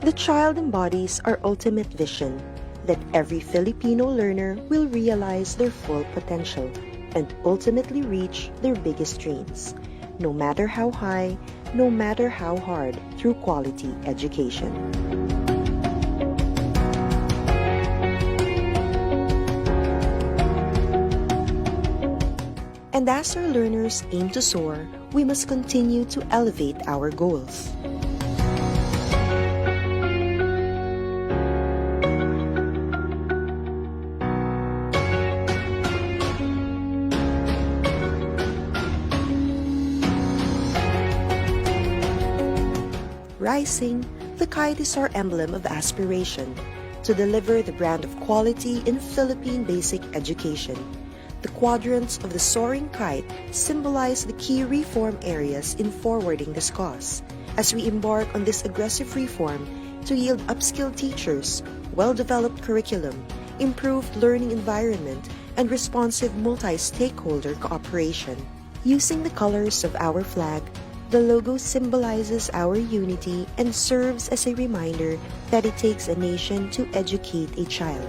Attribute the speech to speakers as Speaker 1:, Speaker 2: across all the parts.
Speaker 1: The child embodies our ultimate vision, that every Filipino learner will realize their full potential and ultimately reach their biggest dreams, no matter how high, no matter how hard, through quality education. And as our learners aim to soar, we must continue to elevate our goals. Rising, the kite is our emblem of aspiration to deliver the brand of quality in Philippine basic education. The quadrants of the soaring kite symbolize the key reform areas in forwarding this cause as we embark on this aggressive reform to yield upskilled teachers, well-developed curriculum, improved learning environment, and responsive multi-stakeholder cooperation. Using the colors of our flag, the logo symbolizes our unity and serves as a reminder that it takes a nation to educate a child.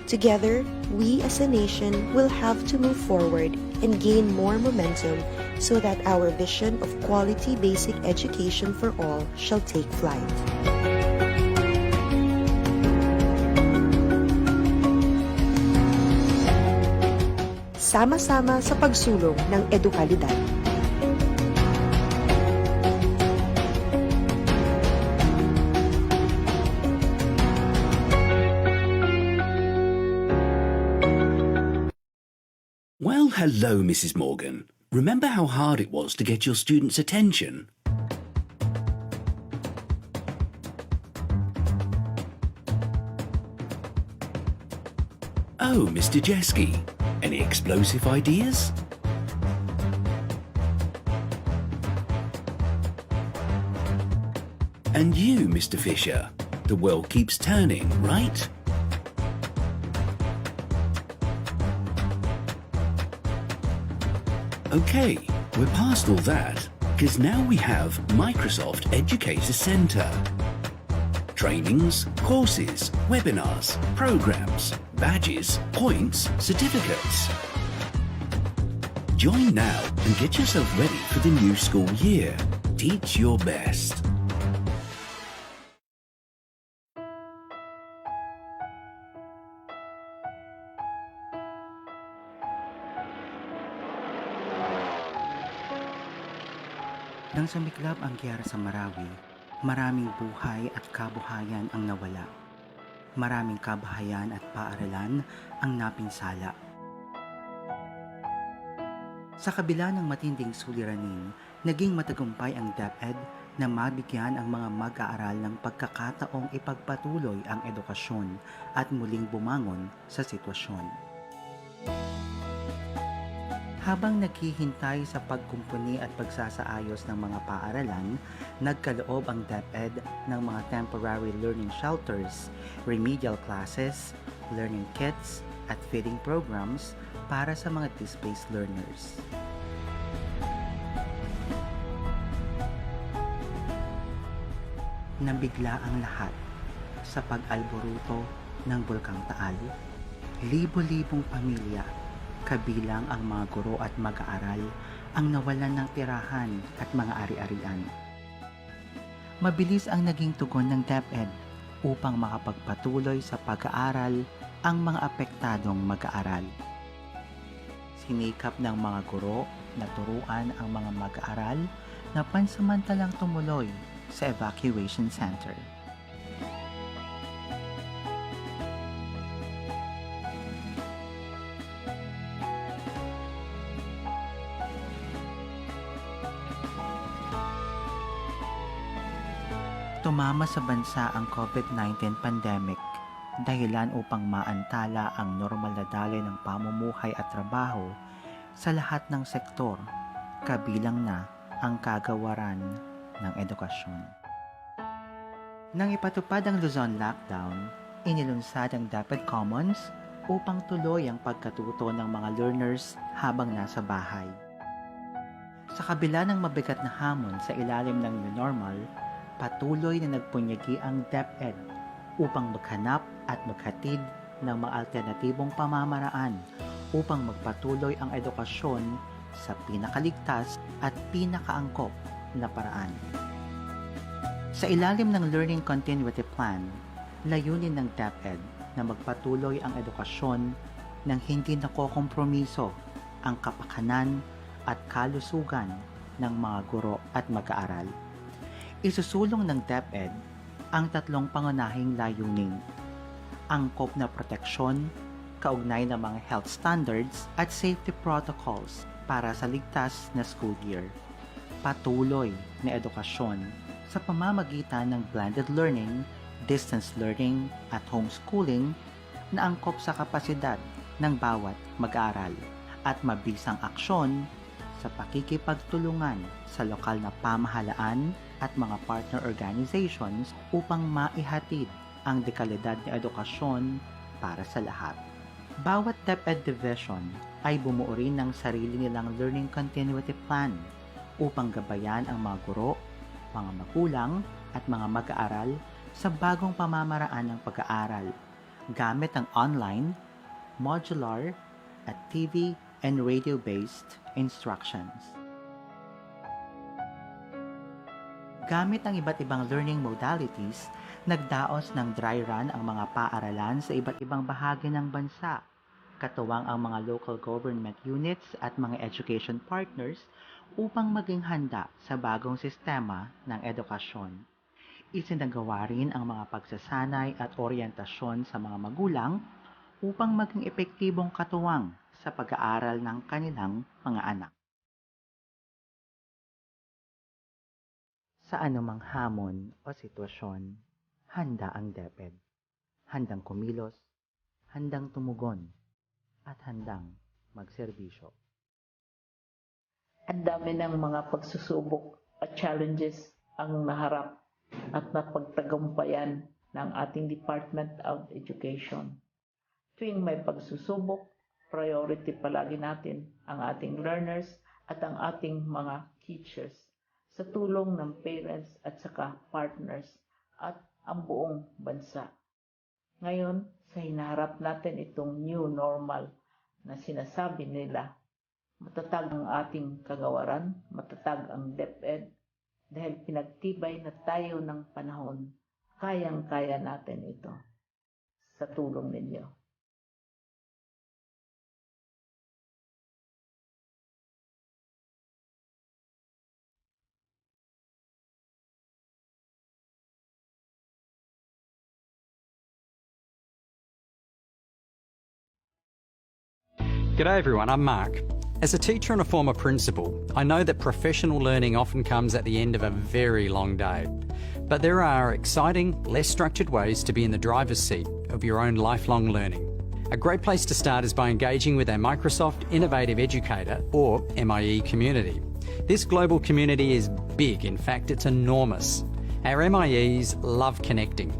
Speaker 1: Together, we as a nation will have to move forward and gain more momentum so that our vision of quality basic education for all shall take flight. Sama-sama sa pagsulong ng edukalidad.
Speaker 2: Well, hello, Mrs. Morgan. Remember how hard it was to get your students' attention? Oh, Mr. Jeski. Any explosive ideas? And you, Mr. Fisher, the world keeps turning, right? Okay, we're past all that, because now we have Microsoft Educator Center. Trainings, courses, webinars, programs, badges, points, certificates. Join now and get yourself ready for the new school year. Teach your best.
Speaker 3: Nang sumiklab ang giyera sa Marawi, maraming buhay at kabuhayan ang nawala. Maraming kabahayan at paaralan ang napinsala. Sa kabila ng matinding suliranin, naging matagumpay ang DepEd na mabigyan ang mga mag-aaral ng pagkakataong ipagpatuloy ang edukasyon at muling bumangon sa sitwasyon. Habang naghihintay sa pagkumpuni at pagsasaayos ng mga paaralan, nagkaloob ang DepEd ng mga temporary learning shelters, remedial classes, learning kits, at feeding programs para sa mga displaced learners. Nabigla ang lahat sa pag-alboruto ng Bulkang Taal. Libo-libong pamilya, kabilang ang mga guro at mag-aaral, ang nawalan ng tirahan at mga ari-arian. Mabilis ang naging tugon ng DepEd upang makapagpatuloy sa pag-aaral ang mga apektadong mag-aaral. Sinikap ng mga guro na turuan ang mga mag-aaral na pansamantalang tumuloy sa evacuation center. Tumama sa bansa ang COVID-19 pandemic, dahilan upang maantala ang normal na daloy ng pamumuhay at trabaho sa lahat ng sektor, kabilang na ang kagawaran ng edukasyon. Nang ipatupad ang Luzon lockdown, inilunsad ang DepEd Commons upang tuloy ang pagkatuto ng mga learners habang nasa bahay. Sa kabila ng mabigat na hamon sa ilalim ng new normal, patuloy na nagpunyagi ang DepEd upang maghanap at maghatid ng mga alternatibong pamamaraan upang magpatuloy ang edukasyon sa pinakaligtas at pinakaangkop na paraan. Sa ilalim ng Learning Continuity Plan, layunin ng DepEd na magpatuloy ang edukasyon nang hindi nakokompromiso ang kapakanan at kalusugan ng mga guro at mag-aaral. Isusulong ng DepEd ang tatlong pangunahing layunin: angkop na proteksyon, kaugnay ng mga health standards at safety protocols para sa ligtas na school year, patuloy na edukasyon sa pamamagitan ng blended learning, distance learning at homeschooling na angkop sa kapasidad ng bawat mag-aaral, at mabisang aksyon sa pakikipagtulungan sa lokal na pamahalaan at mga partner organizations upang maihatid ang dekalidad na edukasyon para sa lahat. Bawat DepEd Division ay bumuo rin ng sarili nilang Learning Continuity Plan upang gabayan ang mga guro, mga magulang at mga mag-aaral sa bagong pamamaraan ng pag-aaral gamit ang online, modular at TV and radio-based instructions. Gamit ang iba't ibang learning modalities, nagdaos ng dry run ang mga paaralan sa iba't ibang bahagi ng bansa, katuwang ang mga local government units at mga education partners upang maging handa sa bagong sistema ng edukasyon. Isinagawa rin ang mga pagsasanay at oryentasyon sa mga magulang upang maging epektibong katuwang sa pag-aaral ng kanilang mga anak. Sa anumang hamon o sitwasyon, handa ang DepEd. Handang kumilos, handang tumugon, at handang magserbisyo.
Speaker 4: Ang dami ng mga pagsusubok at challenges ang naharap at napagtagumpayan ng ating Department of Education. Tuwing may pagsusubok, priority palagi natin ang ating learners at ang ating mga teachers sa tulong ng parents at saka partners at ang buong bansa. Ngayon, sa hinaharap natin itong new normal na sinasabi nila, matatag ang ating kagawaran, matatag ang DepEd dahil pinagtibay na tayo ng panahon. Kayang-kaya natin ito sa tulong ninyo.
Speaker 5: G'day everyone, I'm Mark. As a teacher and a former principal, I know that professional learning often comes at the end of a very long day. But there are exciting, less structured ways to be in the driver's seat of your own lifelong learning. A great place to start is by engaging with our Microsoft Innovative Educator, or MIE, community. This global community is big, in fact it's enormous. Our MIEs love connecting.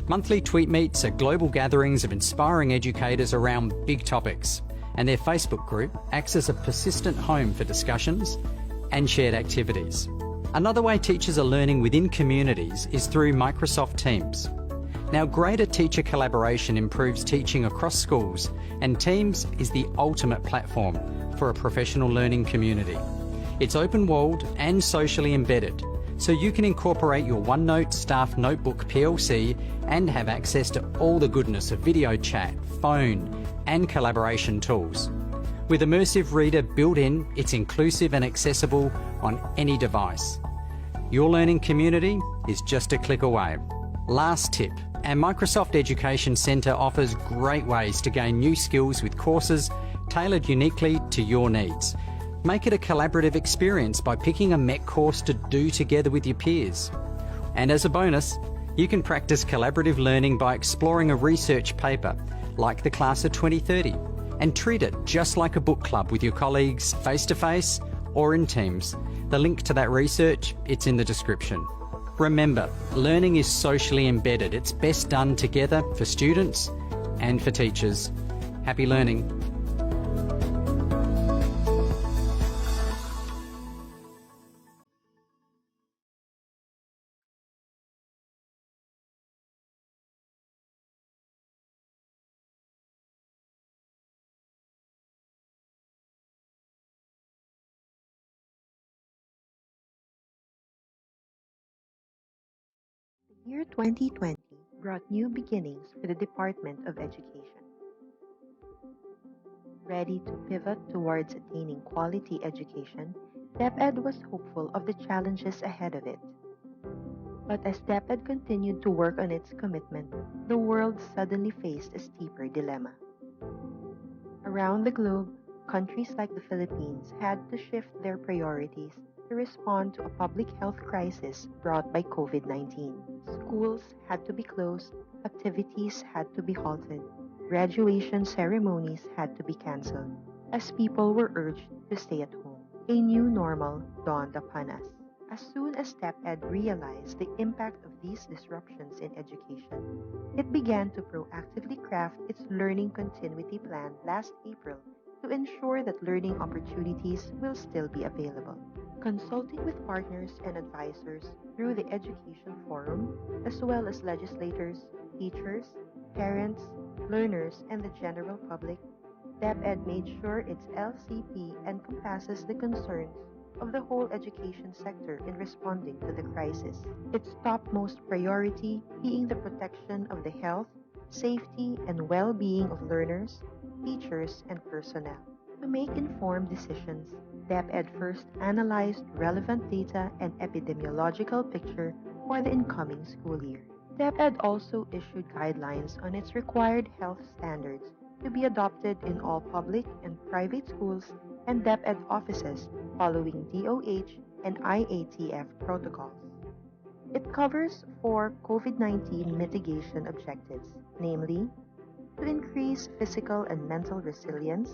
Speaker 5: Monthly tweet meets are global gatherings of inspiring educators around big topics, and their Facebook group acts as a persistent home for discussions and shared activities. Another way teachers are learning within communities is through Microsoft Teams. Now, greater teacher collaboration improves teaching across schools, and Teams is the ultimate platform for a professional learning community. It's open-walled and socially embedded, so you can incorporate your OneNote Staff Notebook PLC and have access to all the goodness of video chat, phone, and collaboration tools. With Immersive Reader built in, it's inclusive and accessible on any device. Your learning community is just a click away. Last tip, our Microsoft Education Centre offers great ways to gain new skills with courses tailored uniquely to your needs. Make it a collaborative experience by picking a MEC course to do together with your peers. And as a bonus, you can practice collaborative learning by exploring a research paper like the Class of 2030 and treat it just like a book club with your colleagues face-to-face or in Teams. The link to that research, it's in the description. Remember, learning is socially embedded. It's best done together for students and for teachers. Happy learning.
Speaker 1: Year 2020 brought new beginnings for the Department of Education. Ready to pivot towards attaining quality education, DepEd was hopeful of the challenges ahead of it. But as DepEd continued to work on its commitment, the world suddenly faced a steeper dilemma. Around the globe, countries like the Philippines had to shift their priorities to respond to a public health crisis brought by COVID-19. Schools had to be closed, activities had to be halted, graduation ceremonies had to be canceled, as people were urged to stay at home. A new normal dawned upon us. As soon as DepEd realized the impact of these disruptions in education, it began to proactively craft its learning continuity plan last April to ensure that learning opportunities will still be available. Consulting with partners and advisors through the Education Forum, as well as legislators, teachers, parents, learners, and the general public, DepEd made sure its LCP encompasses the concerns of the whole education sector in responding to the crisis. Its topmost priority being the protection of the health, safety, and well-being of learners, teachers, and personnel. To make informed decisions, DepEd first analyzed relevant data and epidemiological picture for the incoming school year. DepEd also issued guidelines on its required health standards to be adopted in all public and private schools and DepEd offices following DOH and IATF protocols. It covers 4 COVID-19 mitigation objectives, namely, to increase physical and mental resilience,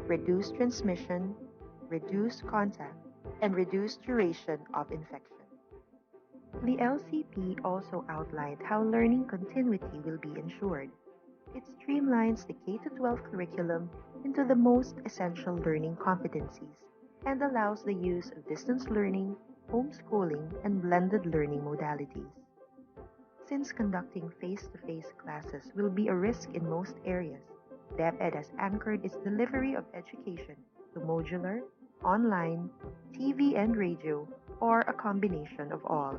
Speaker 1: reduce transmission, reduce contact, and reduce duration of infection. The LCP also outlined how learning continuity will be ensured. It streamlines the K-12 curriculum into the most essential learning competencies and allows the use of distance learning, homeschooling, and blended learning modalities. Since conducting face-to-face classes will be a risk in most areas, DepEd has anchored its delivery of education to modular, online, TV and radio, or a combination of all.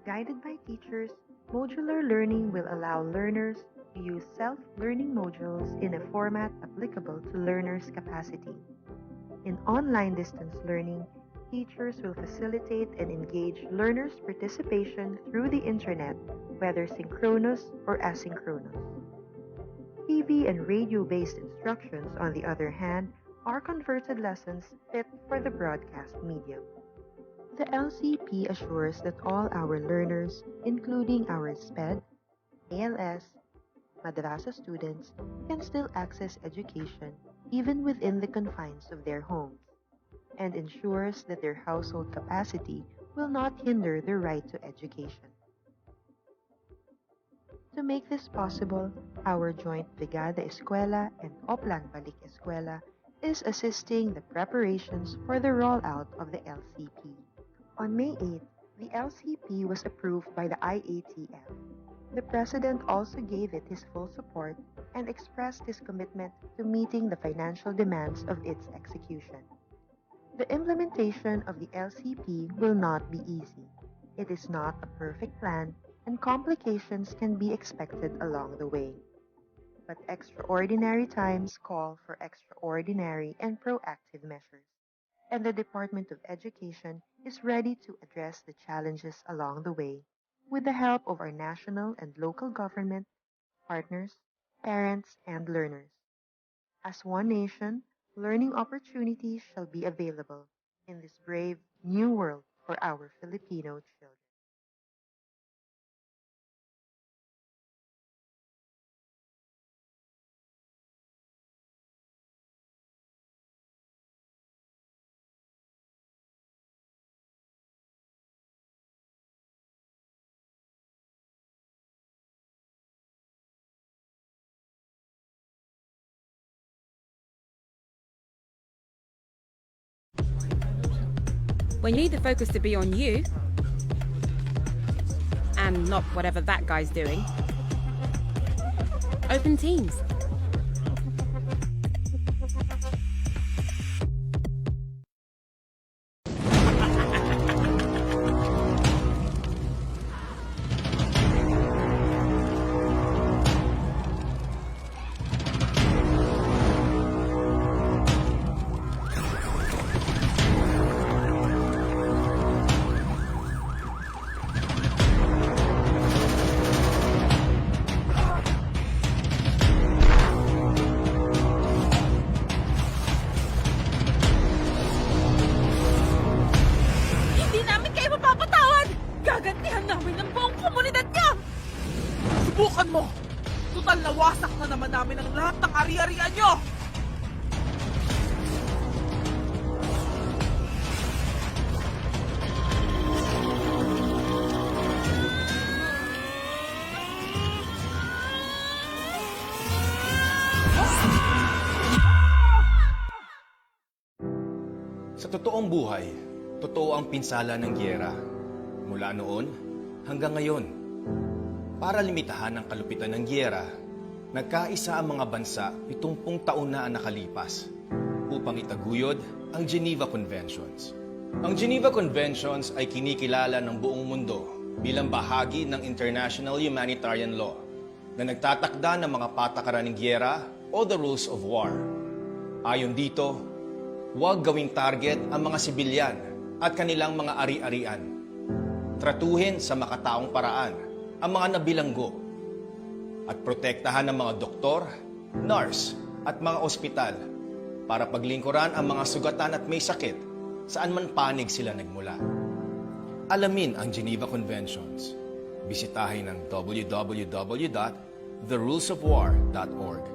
Speaker 1: Guided by teachers, modular learning will allow learners to use self-learning modules in a format applicable to learners' capacity. In online distance learning, teachers will facilitate and engage learners' participation through the internet, whether synchronous or asynchronous. TV and radio-based instructions, on the other hand, are converted lessons fit for the broadcast medium. The LCP assures that all our learners, including our SPED, ALS, Madrasa students, can still access education even within the confines of their homes, and ensures that their household capacity will not hinder their right to education. To make this possible, our joint Brigada Eskwela and Oplan Balik Eskwela is assisting the preparations for the rollout of the LCP. On May 8, the LCP was approved by the IATF. The President also gave it his full support and expressed his commitment to meeting the financial demands of its execution. The implementation of the LCP will not be easy. It is not a perfect plan, and complications can be expected along the way. But extraordinary times call for extraordinary and proactive measures, and the Department of Education is ready to address the challenges along the way with the help of our national and local government, partners, parents, and learners. As one nation, learning opportunities shall be available in this brave new world for our Filipino children.
Speaker 6: When you need the focus to be on you and not whatever that guy's doing, open Teams.
Speaker 7: Gagantihan namin ang buong komunidad niya! Subukan mo! Tutal nawasak na naman namin ang lahat ng ari-arian niyo!
Speaker 8: Sa totoong buhay, totoo ang pinsala ng giyera. Mula noon hanggang ngayon. Para limitahan ang kalupitan ng giyera, nagkaisa ang mga bansa 70 taon na ang nakalipas upang itaguyod ang Geneva Conventions. Ang Geneva Conventions ay kinikilala ng buong mundo bilang bahagi ng international humanitarian law na nagtatakda ng mga patakaran ng giyera o the rules of war. Ayon dito, huwag gawing target ang mga sibilyan at kanilang mga ari-arian. Tratuhin sa makataong paraan ang mga nabilanggo at protektahan ng mga doktor, nurse at mga ospital para paglingkuran ang mga sugatan at may sakit saan man panig sila nagmula. Alamin ang Geneva Conventions. Bisitahin ang www.therulesofwar.org.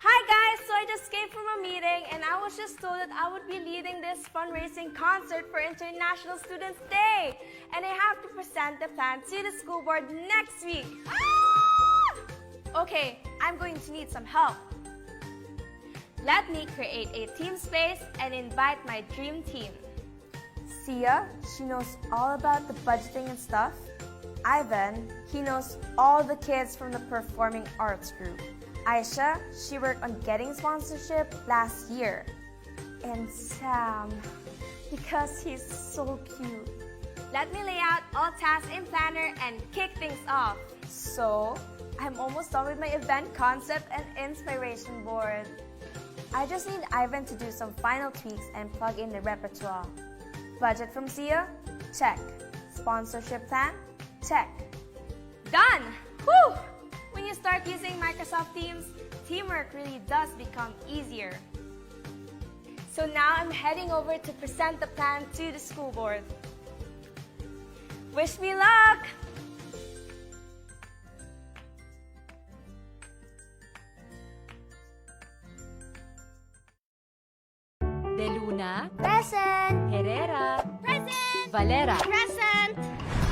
Speaker 9: Hi guys! So I just came from a meeting and I was just told that I would be leading this fundraising concert for International Students Day. And I have to present the plan to the school board next week. Okay, I'm going to need some help. Let me create a team space and invite my dream team. Sia, she knows all about the budgeting and stuff. Ivan, he knows all the kids from the performing arts group. Aisha, she worked on getting sponsorship last year. And Sam, because he's so cute. Let me lay out all tasks in Planner and kick things off. So, I'm almost done with my event concept and inspiration board. I just need Ivan to do some final tweaks and plug in the repertoire. Budget from Sia? Check. Sponsorship plan? Check. Done! Whew! When you start using Microsoft Teams, teamwork really does become easier. So now I'm heading over to present the plan to the school board. Wish me luck!
Speaker 6: De Luna,
Speaker 9: Present!
Speaker 6: Herrera,
Speaker 9: Present!
Speaker 6: Valera.
Speaker 9: Present!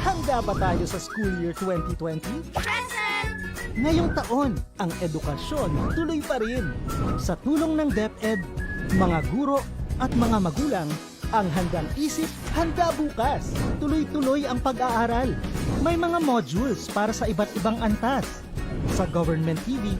Speaker 10: Handa ba tayo sa school year 2020?
Speaker 9: Present!
Speaker 10: Ngayong taon, ang edukasyon tuloy pa rin. Sa tulong ng DepEd, mga guro at mga magulang, ang handang isip, handa bukas. Tuloy-tuloy ang pag-aaral. May mga modules para sa iba't ibang antas. Sa government TV,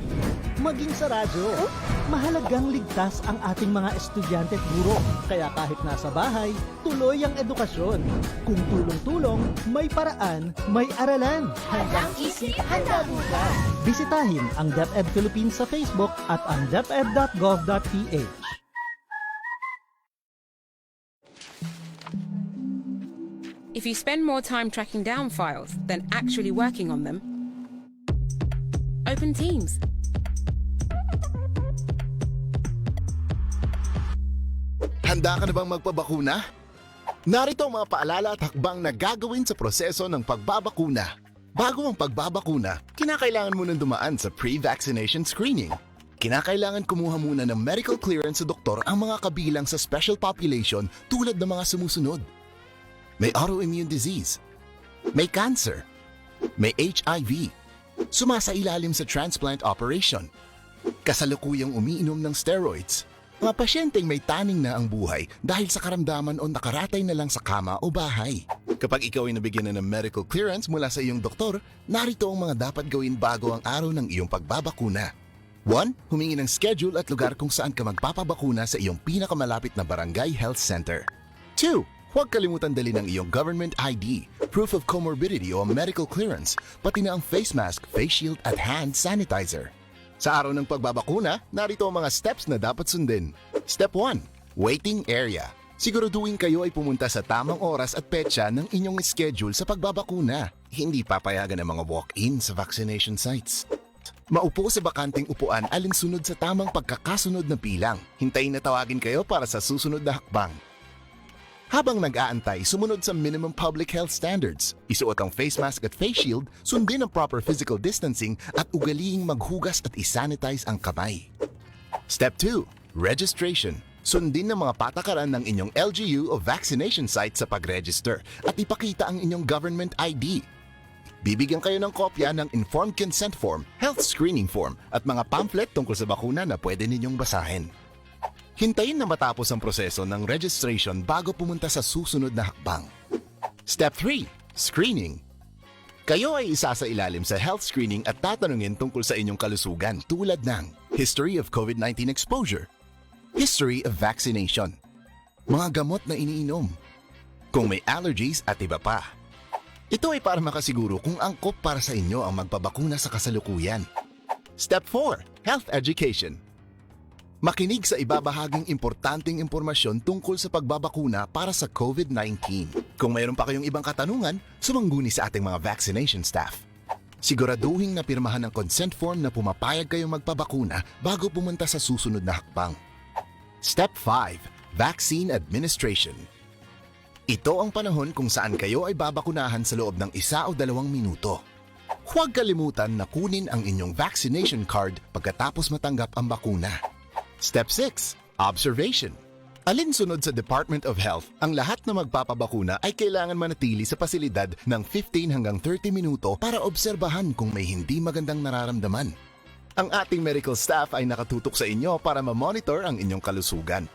Speaker 10: maging sa radyo. Mahalagang ligtas ang ating mga estudyante at guro. Kaya kahit nasa bahay, tuloy ang edukasyon. Kung tulong-tulong, may paraan, may aralan. Handang isip, handa bukas. Bisitahin ang DepEd Philippines sa Facebook at ang deped.gov.ph.
Speaker 6: If you spend more time tracking down files than actually working on them, open Teams.
Speaker 11: Handa ka na bang magpabakuna? Narito ang mga paalala at hakbang na gagawin sa proseso ng pagbabakuna. Bago ang pagbabakuna, kinakailangan mo nang dumaan sa pre-vaccination screening. Kinakailangan kumuha muna ng medical clearance sa doktor ang mga kabilang sa special population tulad ng mga sumusunod. May autoimmune disease, may cancer, may HIV, sumasailalim sa transplant operation, kasalukuyang umiinom ng steroids, mga pasyenteng may taning na ang buhay dahil sa karamdaman o nakaratay na lang sa kama o bahay. Kapag ikaw ay nabigyan na ng medical clearance mula sa iyong doktor, narito ang mga dapat gawin bago ang araw ng iyong pagbabakuna. 1. Humingi ng schedule at lugar kung saan ka magpapabakuna sa iyong pinakamalapit na barangay health center. 2. Huwag kalimutan dali ng iyong government ID, proof of comorbidity o medical clearance, pati na ang face mask, face shield at hand sanitizer. Sa araw ng pagbabakuna, narito ang mga steps na dapat sundin. Step 1. Waiting area. Siguraduhin kayo ay pumunta sa tamang oras at petsa ng inyong schedule sa pagbabakuna. Hindi papayagan ang mga walk-in sa vaccination sites. Maupo sa bakanting upuan alinsunod sa tamang pagkakasunod na pilang. Hintayin na tawagin kayo para sa susunod na hakbang. Habang nag-aantay, sumunod sa minimum public health standards. Isuot ang face mask at face shield, sundin ang proper physical distancing at ugaliing maghugas at isanitize ang kamay. Step 2. Registration. Sundin ang mga patakaran ng inyong LGU o vaccination site sa pag-register at ipakita ang inyong government ID. Bibigyan kayo ng kopya ng informed consent form, health screening form at mga pamphlet tungkol sa bakuna na pwede ninyong basahin. Hintayin na matapos ang proseso ng registration bago pumunta sa susunod na hakbang. Step 3. Screening. Kayo ay isa sa ilalim sa health screening at tatanungin tungkol sa inyong kalusugan tulad ng history of COVID-19 exposure, history of vaccination, mga gamot na iniinom, kung may allergies at iba pa. Ito ay para makasiguro kung angkop para sa inyo ang magpabakuna sa kasalukuyan. Step 4. Health education. Makinig sa ibabahaging importanteng impormasyon tungkol sa pagbabakuna para sa COVID-19. Kung mayroon pa kayong ibang katanungan, sumangguni sa ating mga vaccination staff. Siguraduhin na pirmahan ang consent form na pumapayag kayong magpabakuna bago pumunta sa susunod na hakbang. Step 5. Vaccine Administration. Ito ang panahon kung saan kayo ay babakunahan sa loob ng 1 o 2 minuto. Huwag kalimutan na kunin ang inyong vaccination card pagkatapos matanggap ang bakuna. Step 6. Observation. Alinsunod sa Department of Health, ang lahat na magpapabakuna ay kailangan manatili sa pasilidad ng 15 hanggang 30 minuto para obserbahan kung may hindi magandang nararamdaman. Ang ating medical staff ay nakatutok sa inyo para ma-monitor ang inyong kalusugan.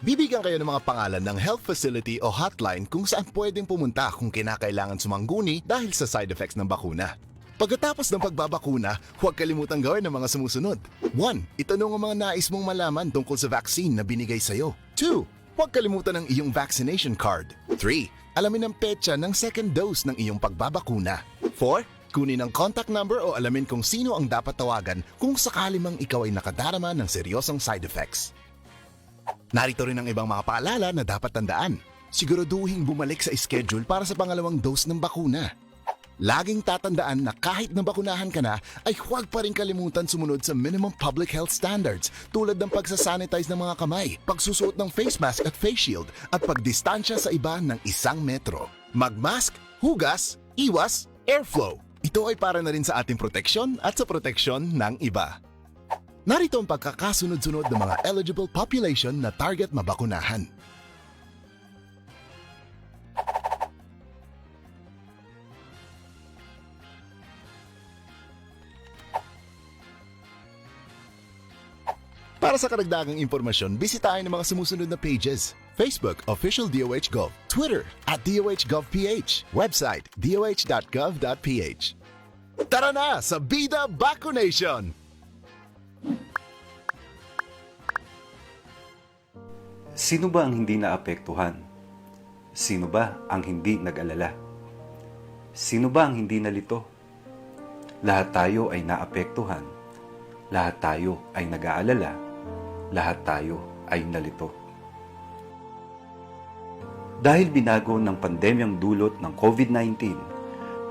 Speaker 11: Bibigyan kayo ng mga pangalan ng health facility o hotline kung saan pwedeng pumunta kung kinakailangan sumangguni dahil sa side effects ng bakuna. Pagkatapos ng pagbabakuna, huwag kalimutang gawin ang mga sumusunod. 1. Itanong ang mga nais mong malaman tungkol sa vaccine na binigay sa'yo. 2. Huwag kalimutan ang iyong vaccination card. 3. Alamin ang petsa ng second dose ng iyong pagbabakuna. 4. Kunin ang contact number o alamin kung sino ang dapat tawagan kung sakali mang ikaw ay nakadarama ng seryosong side effects. Narito rin ang ibang mga paalala na dapat tandaan. Siguraduhin bumalik sa schedule para sa pangalawang dose ng bakuna. Laging tatandaan na kahit nabakunahan ka na, ay huwag pa rin kalimutan sumunod sa minimum public health standards tulad ng pagsasanitize ng mga kamay, pagsusuot ng face mask at face shield, at pagdistansya sa iba ng 1 metro. Magmask, hugas, iwas, airflow. Ito ay para na rin sa ating proteksyon at sa proteksyon ng iba. Narito ang pagkakasunod-sunod ng mga eligible population na target mabakunahan. Para sa karagdagang impormasyon, bisitahin ang mga sumusunod na pages. Facebook, Official DOH Gov. Twitter, @DOHGovPH. Website, doh.gov.ph. Tara na sa Bida Vaccination!
Speaker 12: Sino ba ang hindi naapektuhan? Sino ba ang hindi nag-alala? Sino ba ang hindi nalito? Lahat tayo ay naapektuhan. Lahat tayo ay nag-aalala. Lahat tayo ay nalito. Dahil binago ng pandemyang dulot ng COVID-19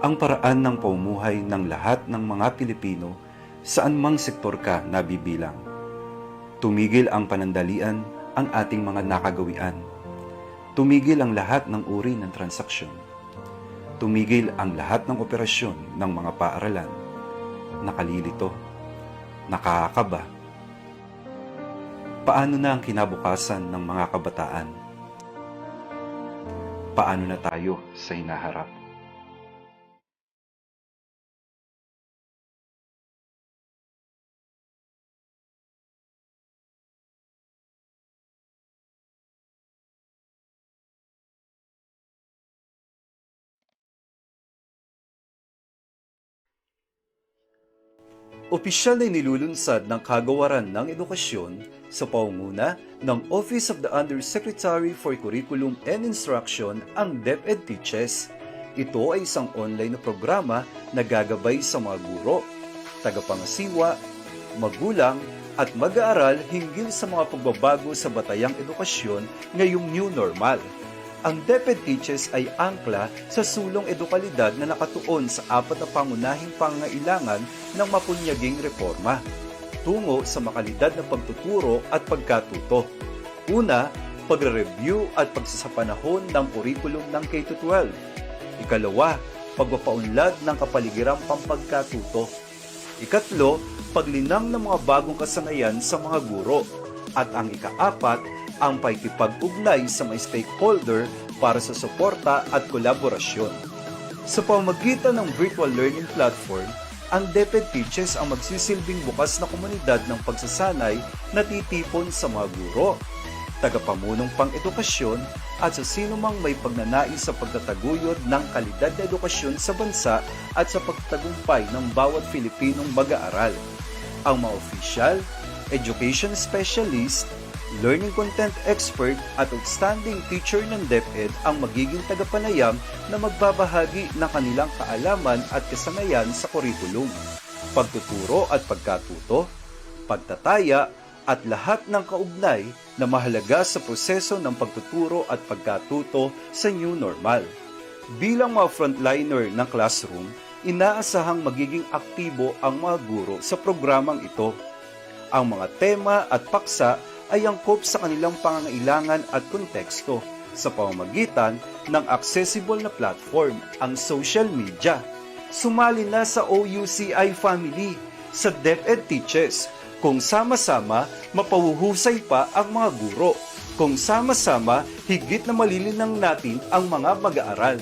Speaker 12: ang paraan ng pamumuhay ng lahat ng mga Pilipino saan mang sektor ka nabibilang. Tumigil ang panandalian ang ating mga nakagawian. Tumigil ang lahat ng uri ng transaksyon. Tumigil ang lahat ng operasyon ng mga paaralan. Nakalilito. Nakakaba. Paano na ang kinabukasan ng mga kabataan? Paano na tayo sa hinaharap? Opisyal na inilulunsad ng Kagawaran ng Edukasyon sa pangunguna ng Office of the Undersecretary for Curriculum and Instruction ang DepEd Teaches. Ito ay isang online na programa na gagabay sa mga guro, tagapangasiwa, magulang at mag-aaral hinggil sa mga pagbabago sa batayang edukasyon ngayong new normal. Ang DepEd Teaches ay angkla sa sulong edukalidad na nakatuon sa 4 na pangunahing pangangailangan ng mapunyaging reforma tungo sa makalidad na pagtuturo at pagkatuto. Una, pagre-review at pagsasapanahon ng kurikulum ng K-12. Ikalawa, pagpapaunlad ng kapaligirang pampagkatuto. Ikatlo, paglinang ng mga bagong kasanayan sa mga guro. At ang ikaapat, ang pakikipag-ugnay sa mga stakeholder para sa suporta at kolaborasyon. Sa pamamagitan ng virtual learning platform, ang DepEd Teaches ang magsisilbing bukas na komunidad ng pagsasanay na titipon sa mga guro, tagapamunong pang-edukasyon at sa sinumang may pagnanais sa pagtataguyod ng kalidad na edukasyon sa bansa at sa pagtagumpay ng bawat Filipinong mag-aaral. Ang mga official, education specialist, learning content expert at outstanding teacher ng DepEd ang magiging tagapanayam na magbabahagi ng kanilang kaalaman at kasanayan sa kurikulum, pagtuturo at pagkatuto, pagtataya at lahat ng kaugnay na mahalaga sa proseso ng pagtuturo at pagkatuto sa new normal. Bilang mga frontliner ng classroom, inaasahang magiging aktibo ang mga guro sa programang ito. Ang mga tema at paksa ay angkop sa kanilang pangangailangan at konteksto sa pamamagitan ng accessible na platform, ang social media. Sumali na sa OUCI family sa DepEd Teaches kung sama-sama mapahuhusay pa ang mga guro, kung sama-sama higit na malilinang natin ang mga mag-aaral.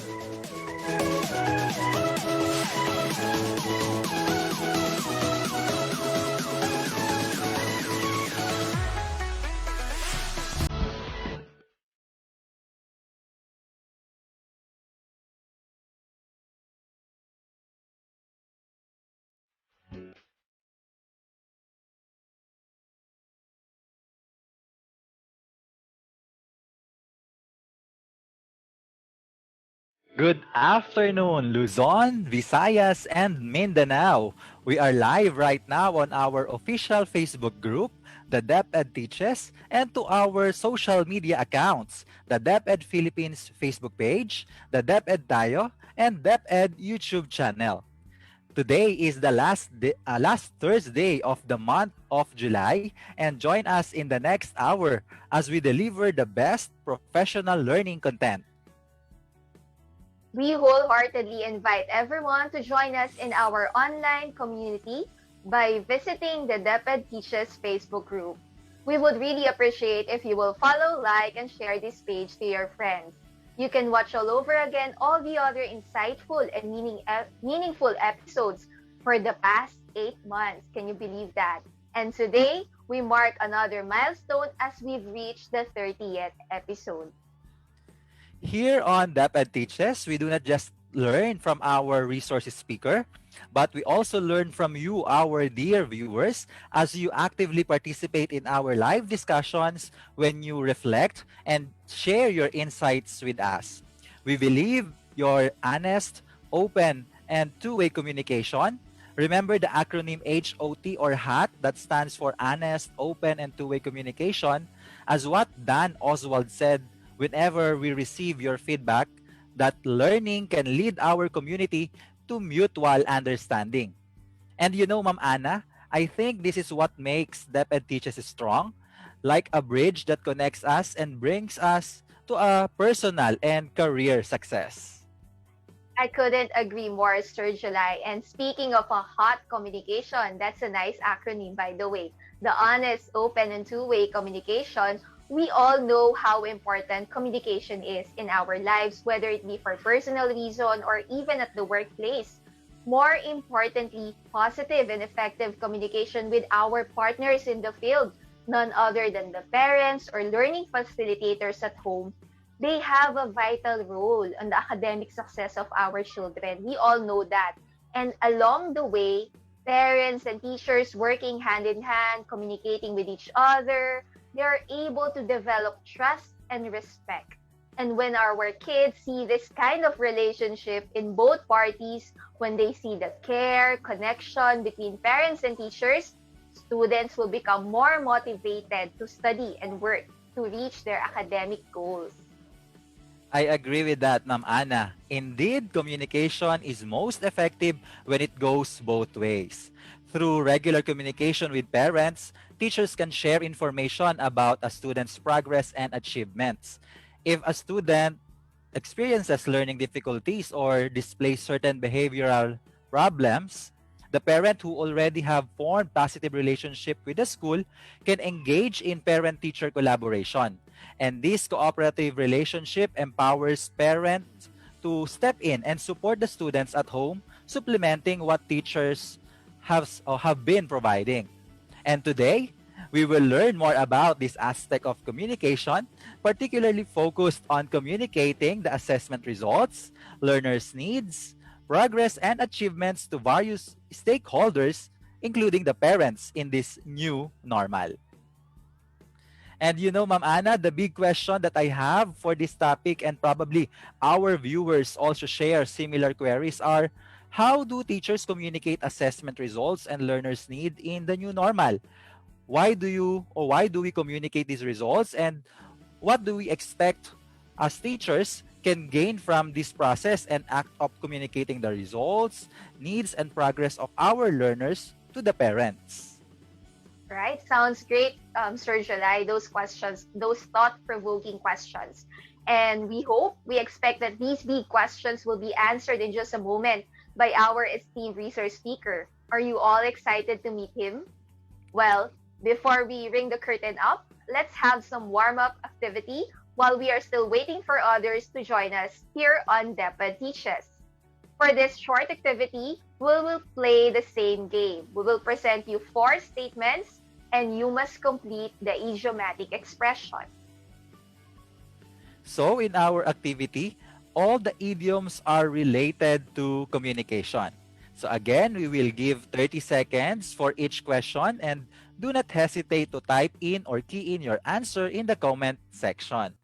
Speaker 13: Good afternoon, Luzon, Visayas, and Mindanao. We are live right now on our official Facebook group, the DepEd Teaches, and to our social media accounts, the DepEd Philippines Facebook page, the DepEd Tayo, and DepEd YouTube channel. Today is the last Thursday of the month of July, and join us in the next hour as we deliver the best professional learning content.
Speaker 9: We wholeheartedly invite everyone to join us in our online community by visiting the DepEd Teaches Facebook group. We would really appreciate if you will follow, like, and share this page to your friends. You can watch all over again all the other insightful and meaningful episodes for the past 8 months. Can you believe that? And today, we mark another milestone as we've reached the 30th episode.
Speaker 13: Here on DepEd Teaches, we do not just learn from our resources speaker, but we also learn from you, our dear viewers, as you actively participate in our live discussions when you reflect and share your insights with us. We believe your honest, open, and two-way communication. Remember the acronym HOT or HAT that stands for Honest, Open, and Two-Way Communication. As what Dan Oswald said, whenever we receive your feedback, that learning can lead our community to mutual understanding. And you know, Ma'am Ana, I think this is what makes DepEd Teaches strong, like a bridge that connects us and brings us to a personal and career success.
Speaker 9: I couldn't agree more, Sir July. And speaking of a hot communication, that's a nice acronym, by the way. The honest, open, and two-way communication. We all know how important communication is in our lives, whether it be for personal reason or even at the workplace. More importantly, positive and effective communication with our partners in the field, none other than the parents or learning facilitators at home. They have a vital role in the academic success of our children. We all know that. And along the way, parents and teachers working hand in hand, communicating with each other, they are able to develop trust and respect. And when our kids see this kind of relationship in both parties, when they see the care, connection between parents and teachers,
Speaker 14: Students will become more motivated to study and work to reach their academic goals.
Speaker 13: I agree with that, Ma'am Ana. Indeed, communication is most effective when it goes both ways. Through regular communication with parents, teachers can share information about a student's progress and achievements. If a student experiences learning difficulties or displays certain behavioral problems, the parent who already have formed positive relationship with the school can engage in parent-teacher collaboration. And this cooperative relationship empowers parents to step in and support the students at home, supplementing what teachers have been providing. And today, we will learn more about this aspect of communication, particularly focused on communicating the assessment results, learners' needs, progress, and achievements to various stakeholders, including the parents in this new normal. And you know, Ma'am Ana, the big question that I have for this topic, and probably our viewers also share similar queries, are how do teachers communicate assessment results and learners' need in the new normal? Why do we communicate these results, and what do we expect as teachers can gain from this process and act of communicating the results, needs, and progress of our learners to the parents?
Speaker 14: Right? Sounds great, Sir July, those questions, those thought-provoking questions. And we expect that these big questions will be answered in just a moment by our esteemed resource speaker. Are you all excited to meet him? Well, before we ring the curtain up, let's have some warm-up activity while we are still waiting for others to join us here on DepEd Teaches. For this short activity, we will play the same game. We will present you 4 statements and you must complete the idiomatic expression.
Speaker 13: So in our activity, all the idioms are related to communication. So again, we will give 30 seconds for each question, and do not hesitate to type in or key in your answer in the comment section.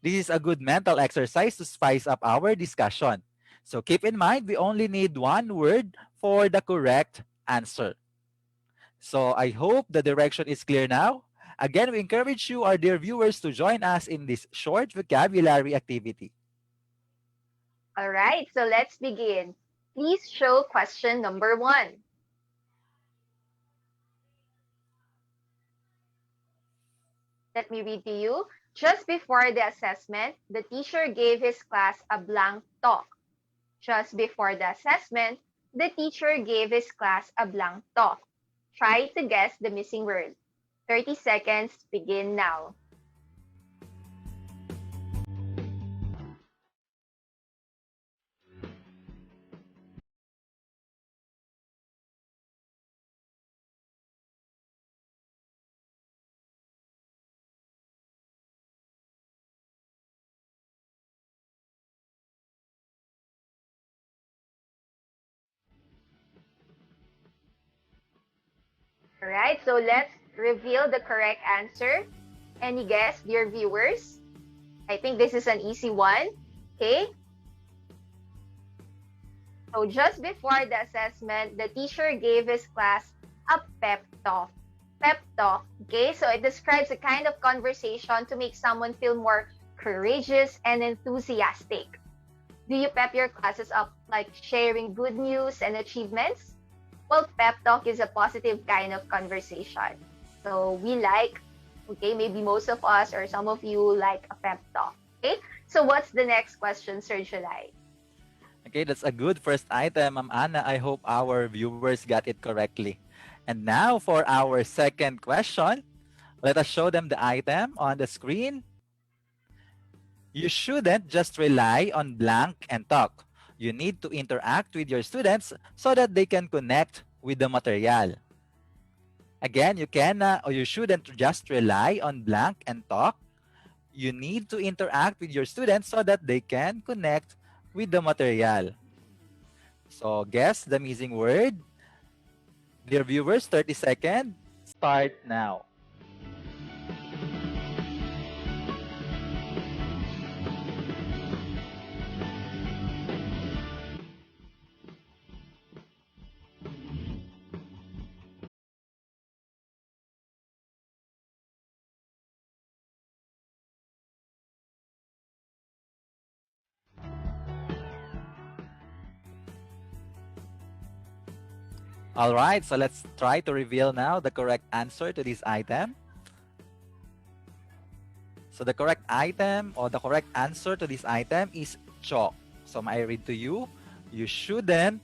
Speaker 13: This is a good mental exercise to spice up our discussion. So keep in mind, we only need 1 word for the correct answer. So I hope the direction is clear now. Again, we encourage you, our dear viewers, to join us in this short vocabulary activity.
Speaker 14: All right, so let's begin. Please show question number 1. Let me read to you. Just before the assessment, the teacher gave his class a blank talk. Just before the assessment, the teacher gave his class a blank talk. Try to guess the missing word. 30 seconds begin now. All right, so let's reveal the correct answer. Any guess, dear viewers? I think this is an easy one. Okay. So just before the assessment, the teacher gave his class a pep talk. Pep talk. Okay, so it describes a kind of conversation to make someone feel more courageous and enthusiastic. Do you pep your classes up like sharing good news and achievements? Well, pep talk is a positive kind of conversation. So we like, okay, maybe most of us or some of you like a pep talk. Okay, so what's the next question, Sir July?
Speaker 13: Okay, that's a good first item, Ma'am Ana. I hope our viewers got it correctly. And now for our second question, let us show them the item on the screen. You shouldn't just rely on blank and talk. You need to interact with your students so that they can connect with the material. Again, you shouldn't just rely on blank and talk. You need to interact with your students so that they can connect with the material. So guess the missing word. Dear viewers, 30 seconds. Start now. All right, so let's try to reveal now the correct answer to this item. So the correct item or the correct answer to this item is chalk. So may I read to you? You shouldn't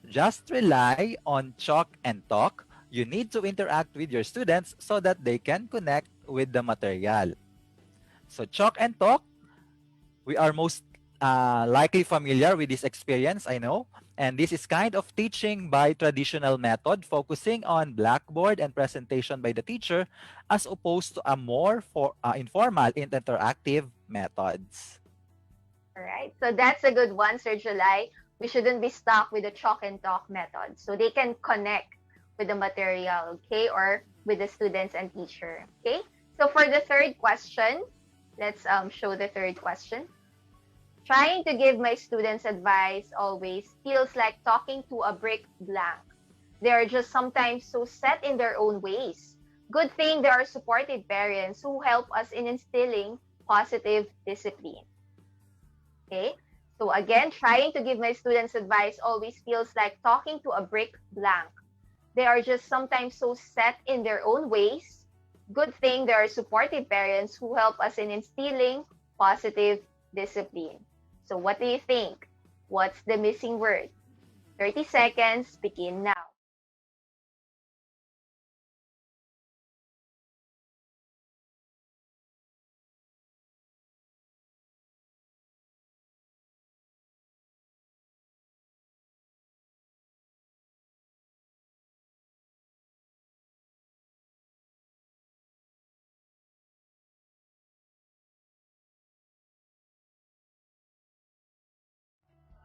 Speaker 13: just rely on chalk and talk. You need to interact with your students so that they can connect with the material. So chalk and talk, we are most likely familiar with this experience, I know. And this is kind of teaching by traditional method, focusing on blackboard and presentation by the teacher, as opposed to a more informal and interactive methods.
Speaker 14: All right, so that's a good one, Sir July. We shouldn't be stuck with the chalk and talk method. So they can connect with the material, okay, or with the students and teacher, okay? So for the third question, let's show the third question. Trying to give my students advice always feels like talking to a brick blank. They are just sometimes so set in their own ways. Good thing there are supportive parents who help us in instilling positive discipline. Okay? So again, trying to give my students advice always feels like talking to a brick blank. They are just sometimes so set in their own ways. Good thing there are supportive parents who help us in instilling positive discipline. So what do you think? What's the missing word? 30 seconds, begin now.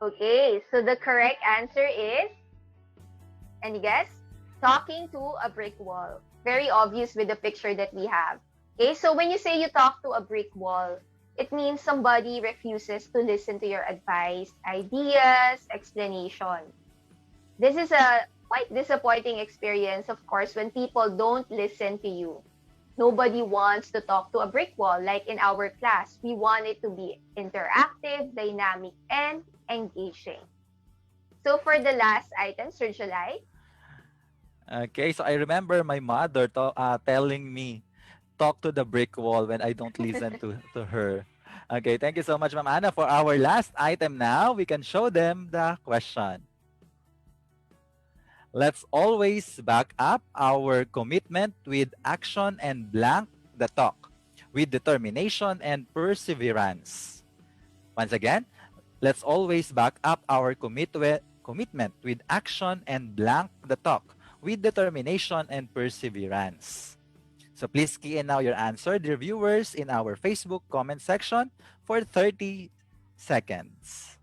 Speaker 14: Okay, so the correct answer is, any guess? Talking to a brick wall. Very obvious with the picture that we have. Okay, so when you say you talk to a brick wall, it means somebody refuses to listen to your advice, ideas, explanation. This is a quite disappointing experience, of course, when people don't listen to you. Nobody wants to talk to a brick wall. Like in our class, we want it to be interactive, dynamic, and engaging. So for the last item, Sir July.
Speaker 13: Okay, so I remember my mother telling me, talk to the brick wall when I don't listen to her. Okay, thank you so much, Ma'am Anna. For our last item now, we can show them the question. Let's always back up our commitment with action and blank the talk, with determination and perseverance. Once again, let's always back up our commitment with action and blank the talk, with determination and perseverance. So please key in now your answer, dear viewers, in our Facebook comment section for 30 seconds.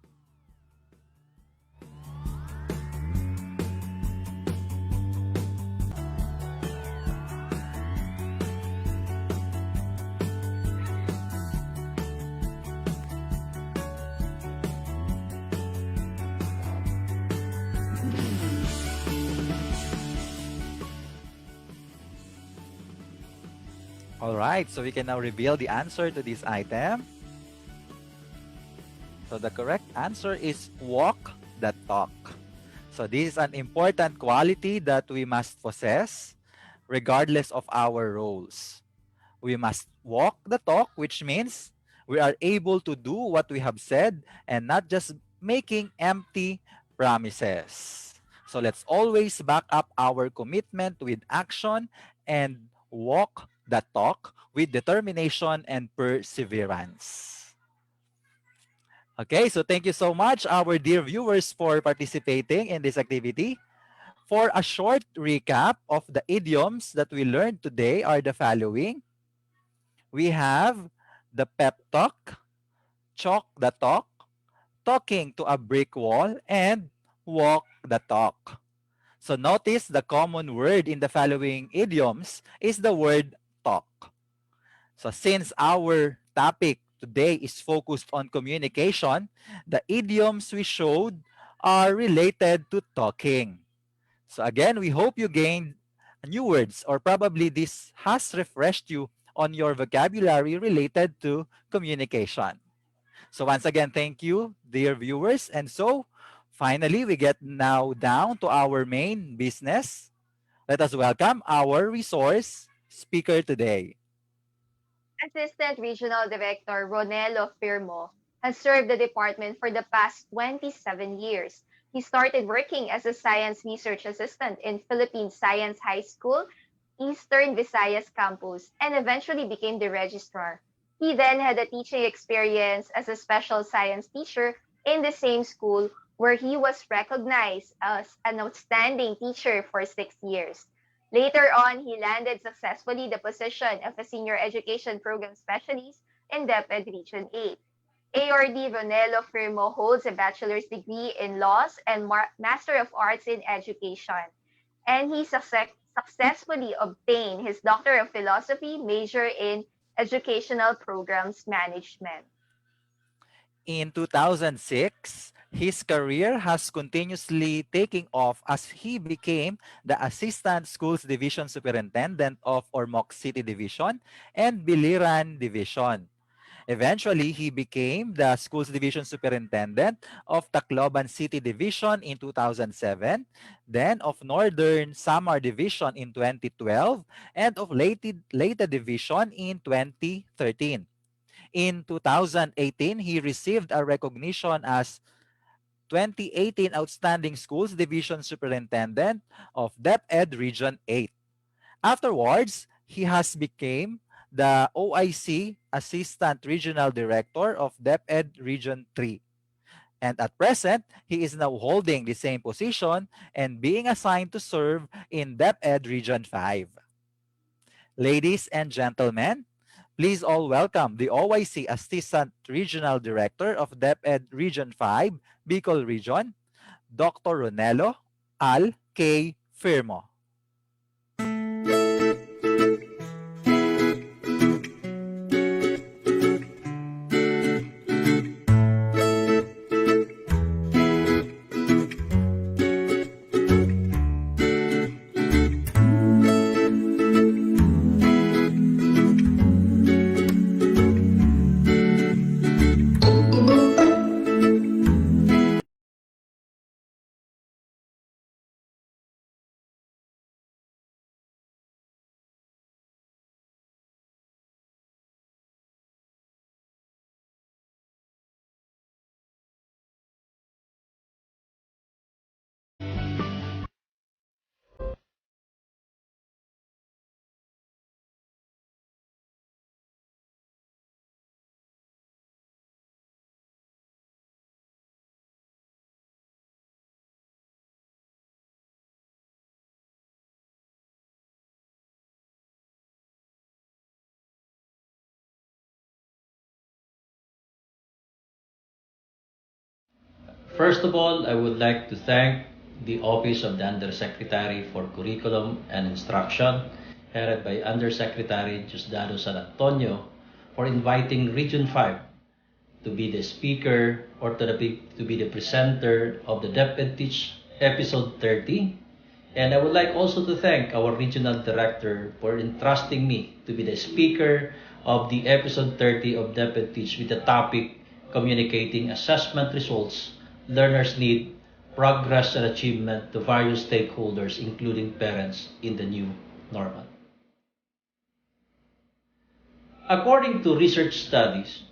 Speaker 13: All right, so we can now reveal the answer to this item. So the correct answer is walk the talk. So this is an important quality that we must possess regardless of our roles. We must walk the talk, which means we are able to do what we have said and not just making empty promises. So let's always back up our commitment with action and walk the talk with determination and perseverance. Okay, so thank you so much, our dear viewers, for participating in this activity. For a short recap of the idioms that we learned today are the following. We have the pep talk, chalk the talk, talking to a brick wall, and walk the talk. So notice the common word in the following idioms is the word talk. So since our topic today is focused on communication, the idioms we showed are related to talking. So again, we hope you gained new words, or probably this has refreshed you on your vocabulary related to communication. So once again, thank you, dear viewers. And so Finally, we get now down to our main business. Let us welcome our resource speaker today.
Speaker 14: Assistant Regional Director Ronelo Firmo has served the department for the past 27 years. He started working as a science research assistant in Philippine Science High School, Eastern Visayas campus, and eventually became the registrar. He then had a teaching experience as a special science teacher in the same school, where he was recognized as an outstanding teacher for 6 years. Later on, he landed successfully the position of a senior education program specialist in DepEd Region 8. ARD Ronelo Firmo holds a bachelor's degree in laws and Master of Arts in Education, and he successfully obtained his Doctor of Philosophy major in Educational Programs Management.
Speaker 13: In 2006, his career has continuously taken off as he became the Assistant Schools Division Superintendent of Ormoc City Division and Biliran Division. Eventually, he became the Schools Division Superintendent of Tacloban City Division in 2007, then of Northern Samar Division in 2012, and of Leyte Division in 2013. In 2018, he received a recognition as 2018 Outstanding Schools Division Superintendent of DepEd Region 8. Afterwards, he has become the OIC Assistant Regional Director of DepEd Region 3. And at present, he is now holding the same position and being assigned to serve in DepEd Region 5. Ladies and gentlemen, please all welcome the OIC Assistant Regional Director of DepEd Region 5, Bicol Region, Dr. Ronelo Al K. Firmo.
Speaker 15: First of all, I would like to thank the Office of the Undersecretary for Curriculum and Instruction, headed by Undersecretary Diosdado San Antonio, for inviting Region 5 to be the speaker or to be the presenter of the DepEd Teach episode 30. And I would like also to thank our Regional Director for entrusting me to be the speaker of the episode 30 of DepEd Teach with the topic Communicating Assessment Results Learners Need, Progress and Achievement to Various Stakeholders, including parents, in the new normal. According to research studies,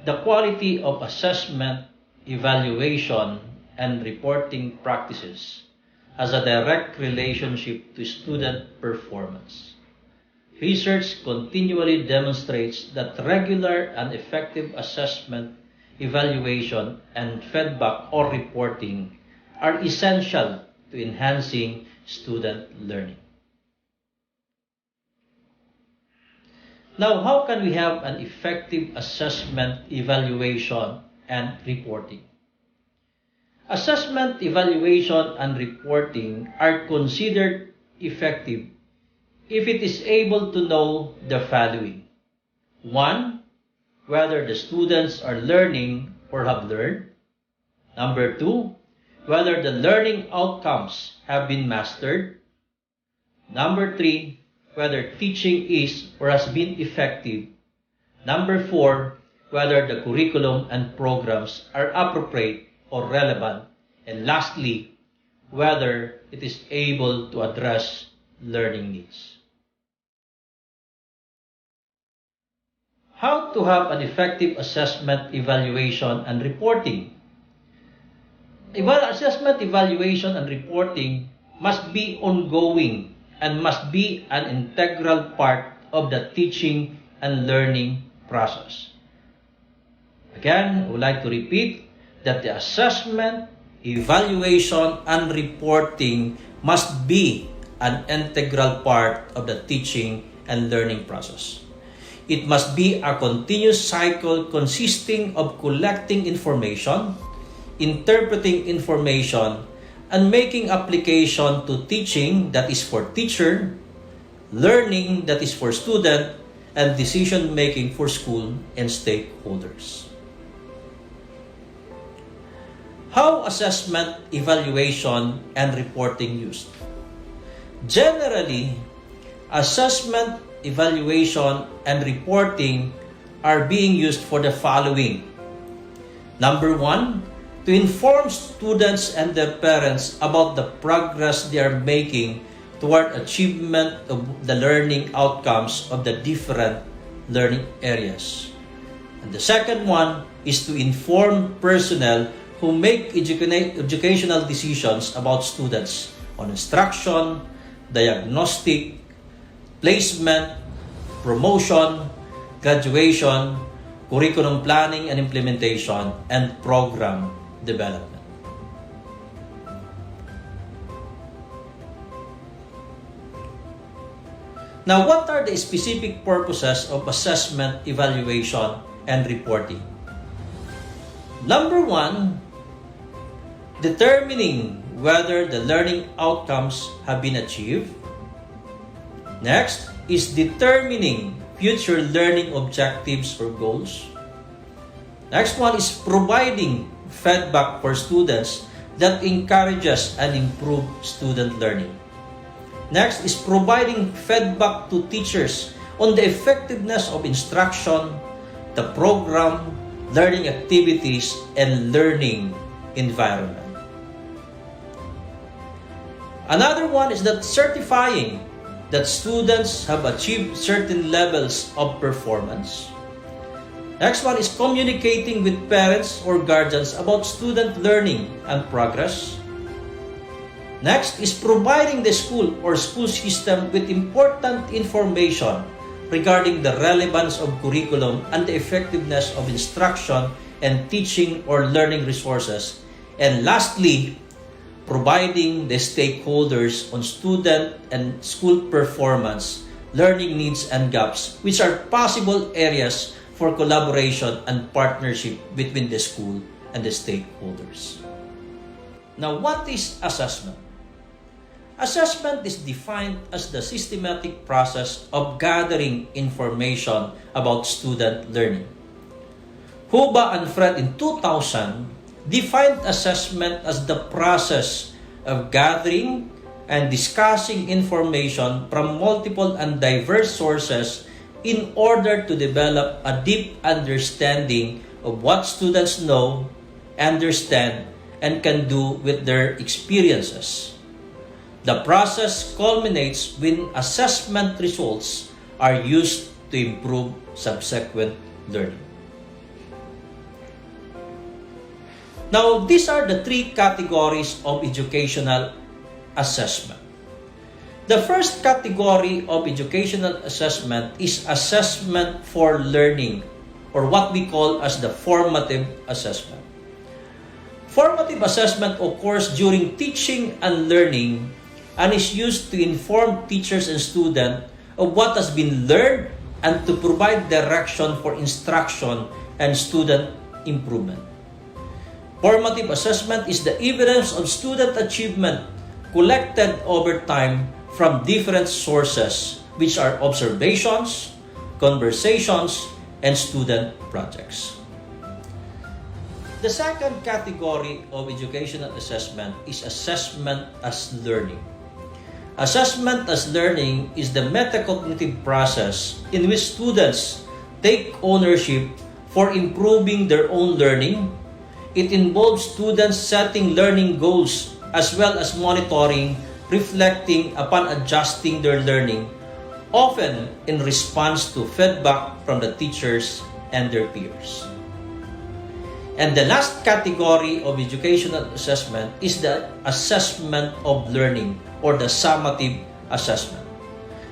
Speaker 15: the quality of assessment, evaluation, and reporting practices has a direct relationship to student performance. Research continually demonstrates that regular and effective assessment, evaluation, and feedback or reporting are essential to enhancing student learning. Now, how can we have an effective assessment, evaluation, and reporting? Assessment, evaluation, and reporting are considered effective if it is able to know the following. 1. Whether the students are learning or have learned. Number 2, whether the learning outcomes have been mastered. Number 3, whether teaching is or has been effective. Number 4, whether the curriculum and programs are appropriate or relevant. And lastly, whether it is able to address learning needs. How to have an effective assessment, evaluation, and reporting. Assessment, evaluation, and reporting must be ongoing and must be an integral part of the teaching and learning process. Again, I would like to repeat that the assessment, evaluation, and reporting must be an integral part of the teaching and learning process. It must be a continuous cycle consisting of collecting information, interpreting information, and making application to teaching that is for teacher, learning that is for student, and decision-making for school and stakeholders. How assessment, evaluation, and reporting used? Generally, assessment, evaluation, and reporting are being used for the following. Number 1, to inform students and their parents about the progress they are making toward achievement of the learning outcomes of the different learning areas. And the second one is to inform personnel who make educational decisions about students on instruction, diagnostic, placement, promotion, graduation, curriculum planning and implementation, and program development. Now, what are the specific purposes of assessment, evaluation, and reporting? Number 1, determining whether the learning outcomes have been achieved. Next is determining future learning objectives or goals. Next one is providing feedback for students that encourages and improves student learning. Next is providing feedback to teachers on the effectiveness of instruction, the program, learning activities, and learning environment. Another one is that certifying that students have achieved certain levels of performance. Next one is communicating with parents or guardians about student learning and progress. Next is providing the school or school system with important information regarding the relevance of curriculum and the effectiveness of instruction and teaching or learning resources. And lastly, providing the stakeholders on student and school performance, learning needs and gaps, which are possible areas for collaboration and partnership between the school and the stakeholders. Now, what is assessment? Assessment is defined as the systematic process of gathering information about student learning. Huba and Fred in 2000 defined assessment as the process of gathering and discussing information from multiple and diverse sources in order to develop a deep understanding of what students know, understand, and can do with their experiences. The process culminates when assessment results are used to improve subsequent learning. Now, these are the 3 categories of educational assessment. The first category of educational assessment is assessment for learning, or what we call as the formative assessment. Formative assessment occurs during teaching and learning and is used to inform teachers and students of what has been learned and to provide direction for instruction and student improvement. Formative assessment is the evidence of student achievement collected over time from different sources, which are observations, conversations, and student projects. The second category of educational assessment is assessment as learning. Assessment as learning is the metacognitive process in which students take ownership for improving their own learning, It involves students setting learning goals as well as monitoring, reflecting upon adjusting their learning, often in response to feedback from the teachers and their peers. And the last category of educational assessment is the assessment of learning, or the summative assessment.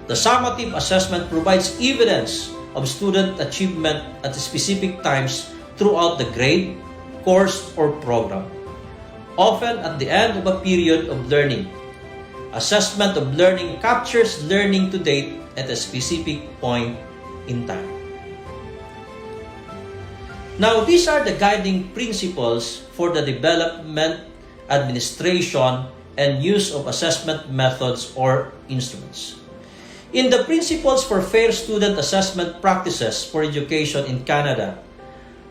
Speaker 15: The summative assessment provides evidence of student achievement at specific times throughout the grade, course, or program, often at the end of a period of learning. Assessment of learning captures learning to date at a specific point in time. Now, these are the guiding principles for the development, administration, and use of assessment methods or instruments. In the Principles for Fair Student Assessment Practices for Education in Canada,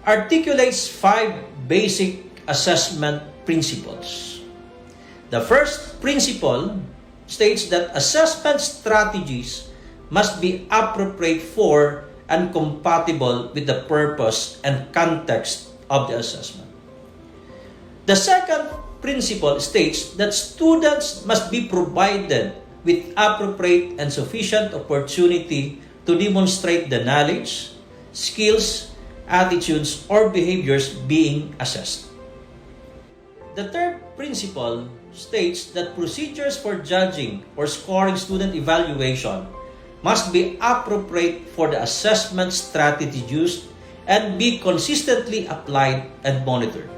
Speaker 15: articulates 5 basic assessment principles. The first principle states that assessment strategies must be appropriate for and compatible with the purpose and context of the assessment. The second principle states that students must be provided with appropriate and sufficient opportunity to demonstrate the knowledge, skills, attitudes, or behaviors being assessed. The third principle states that procedures for judging or scoring student evaluation must be appropriate for the assessment strategy used and be consistently applied and monitored.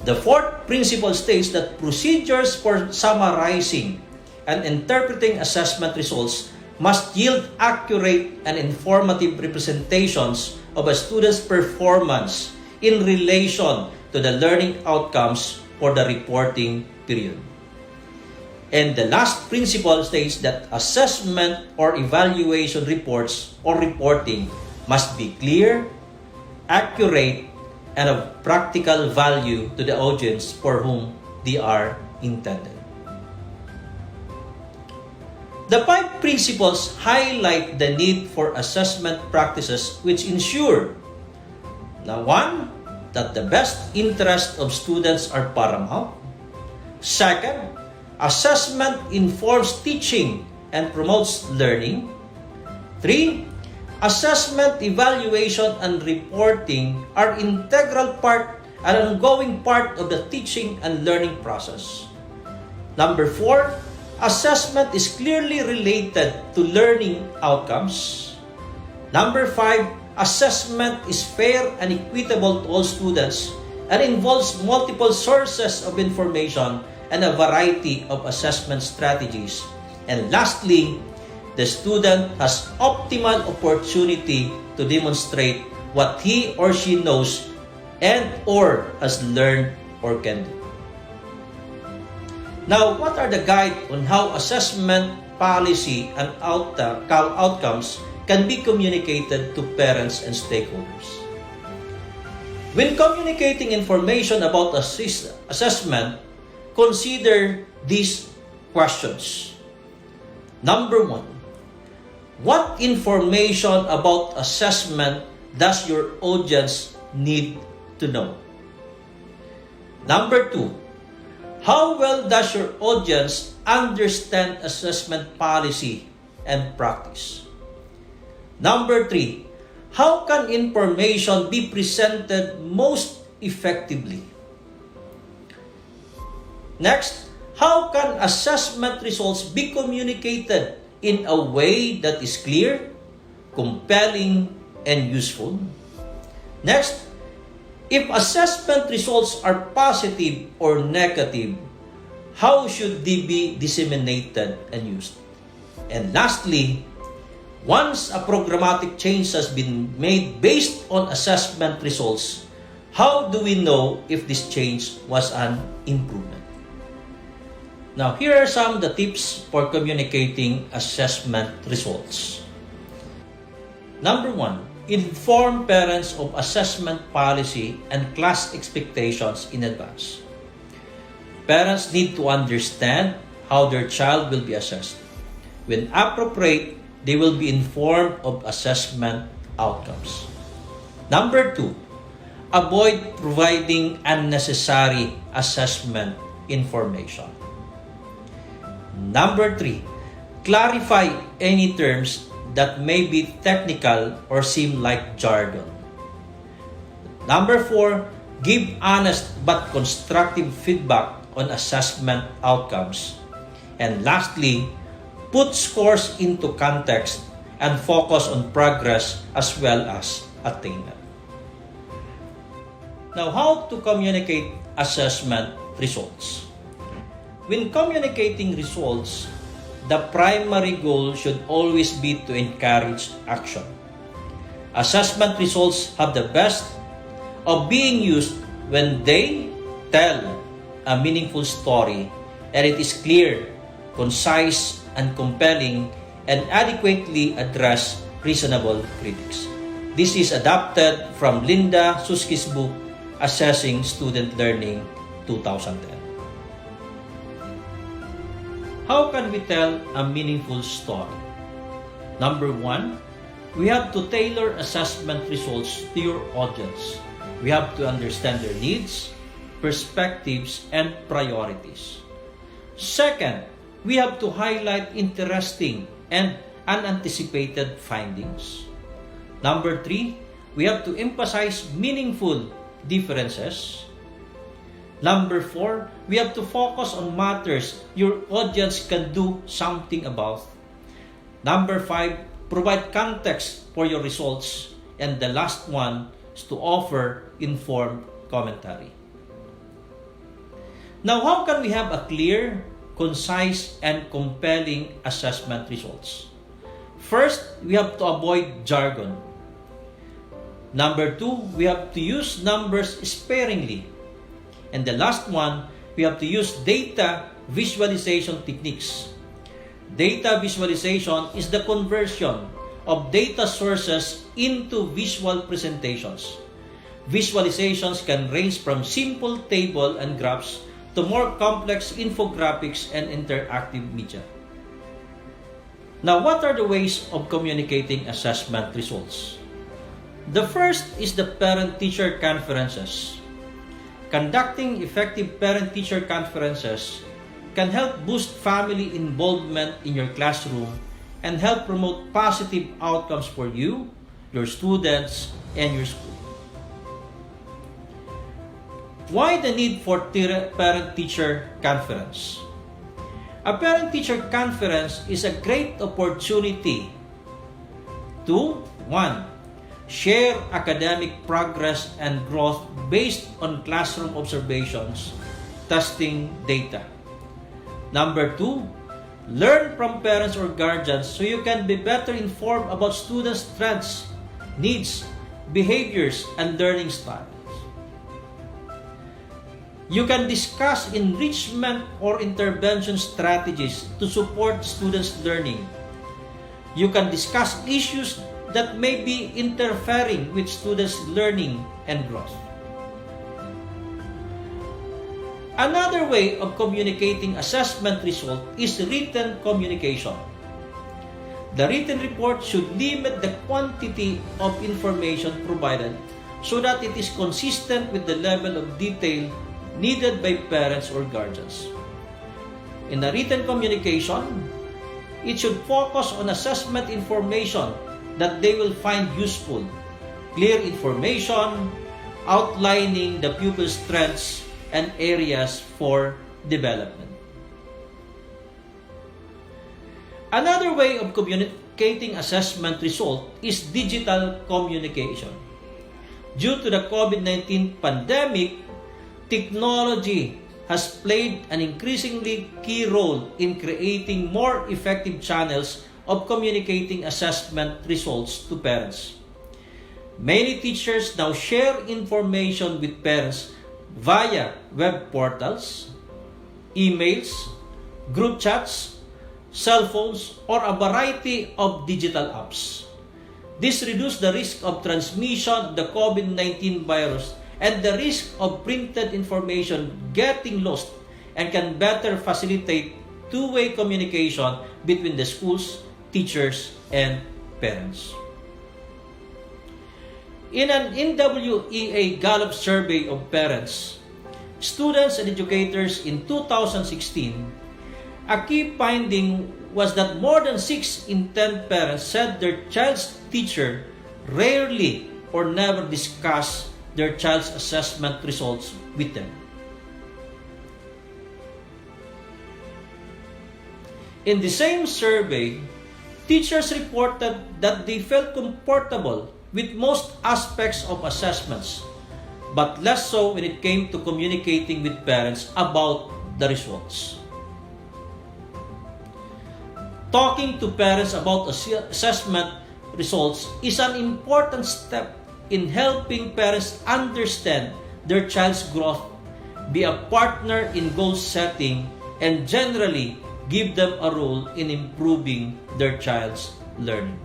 Speaker 15: The fourth principle states that procedures for summarizing and interpreting assessment results must yield accurate and informative representations of a student's performance in relation to the learning outcomes for the reporting period. And the last principle states that assessment or evaluation reports or reporting must be clear, accurate, and of practical value to the audience for whom they are intended. The 5 principles highlight the need for assessment practices which ensure, now 1, that the best interests of students are paramount. Second, assessment informs teaching and promotes learning. 3, assessment, evaluation, and reporting are integral part and ongoing part of the teaching and learning process. Number 4, assessment is clearly related to learning outcomes. Number 5, assessment is fair and equitable to all students and involves multiple sources of information and a variety of assessment strategies. And lastly, the student has optimal opportunity to demonstrate what he or she knows and or has learned or can do. Now, what are the guide on how assessment policy and outcomes can be communicated to parents and stakeholders? When communicating information about assessment, consider these questions. Number 1, what information about assessment does your audience need to know? Number 2, how well does your audience understand assessment policy and practice? Number 3, how can information be presented most effectively? Next, how can assessment results be communicated in a way that is clear, compelling, and useful? Next, if assessment results are positive or negative, how should they be disseminated and used? And lastly, once a programmatic change has been made based on assessment results, how do we know if this change was an improvement? Now, here are some of the tips for communicating assessment results. Number 1, inform parents of assessment policy and class expectations in advance. Parents need to understand how their child will be assessed. When appropriate, they will be informed of assessment outcomes. Number 2, avoid providing unnecessary assessment information. Number 3, clarify any terms that may be technical or seem like jargon. Number 4, give honest but constructive feedback on assessment outcomes. And lastly, put scores into context and focus on progress as well as attainment. Now, how to communicate assessment results? When communicating results, the primary goal should always be to encourage action. Assessment results have the best of being used when they tell a meaningful story and it is clear, concise, and compelling and adequately address reasonable critics. This is adapted from Linda Suski's book, Assessing Student Learning, 2010. How can we tell a meaningful story? Number 1, we have to tailor assessment results to your audience. We have to understand their needs, perspectives, and priorities. Second, we have to highlight interesting and unanticipated findings. Number 3, we have to emphasize meaningful differences. Number 4, we have to focus on matters your audience can do something about. Number 5, provide context for your results. And the last one is to offer informed commentary. Now, how can we have a clear, concise, and compelling assessment results? First, we have to avoid jargon. Number 2, we have to use numbers sparingly. And the last one, we have to use data visualization techniques. Data visualization is the conversion of data sources into visual presentations. Visualizations can range from simple table and graphs to more complex infographics and interactive media. Now, what are the ways of communicating assessment results? The first is the parent-teacher conferences. Conducting effective parent-teacher conferences can help boost family involvement in your classroom and help promote positive outcomes for you, your students, and your school. Why the need for parent-teacher conference? A parent-teacher conference is a great opportunity to 1. Share academic progress and growth based on classroom observations, testing data. Number 2, learn from parents or guardians so you can be better informed about students' strengths, needs, behaviors, and learning styles. You can discuss enrichment or intervention strategies to support students' learning. You can discuss issues that may be interfering with students' learning and growth. Another way of communicating assessment result is written communication. The written report should limit the quantity of information provided so that it is consistent with the level of detail needed by parents or guardians. In a written communication, it should focus on assessment information that they will find useful, clear information outlining the pupil's strengths and areas for development. Another way of communicating assessment result is digital communication. Due to the COVID-19 pandemic, technology has played an increasingly key role in creating more effective channels of communicating assessment results to parents. Many teachers now share information with parents via web portals, emails, group chats, cell phones, or a variety of digital apps. This reduces the risk of transmission of the COVID-19 virus and the risk of printed information getting lost and can better facilitate two-way communication between the schools, teachers, and parents. In an NWEA Gallup survey of parents, students and educators in 2016, a key finding was that more than 6 in 10 parents said their child's teacher rarely or never discussed their child's assessment results with them. In the same survey, teachers reported that they felt comfortable with most aspects of assessments, but less so when it came to communicating with parents about the results. Talking to parents about assessment results is an important step in helping parents understand their child's growth, be a partner in goal setting, and generally give them a role in improving their child's learning.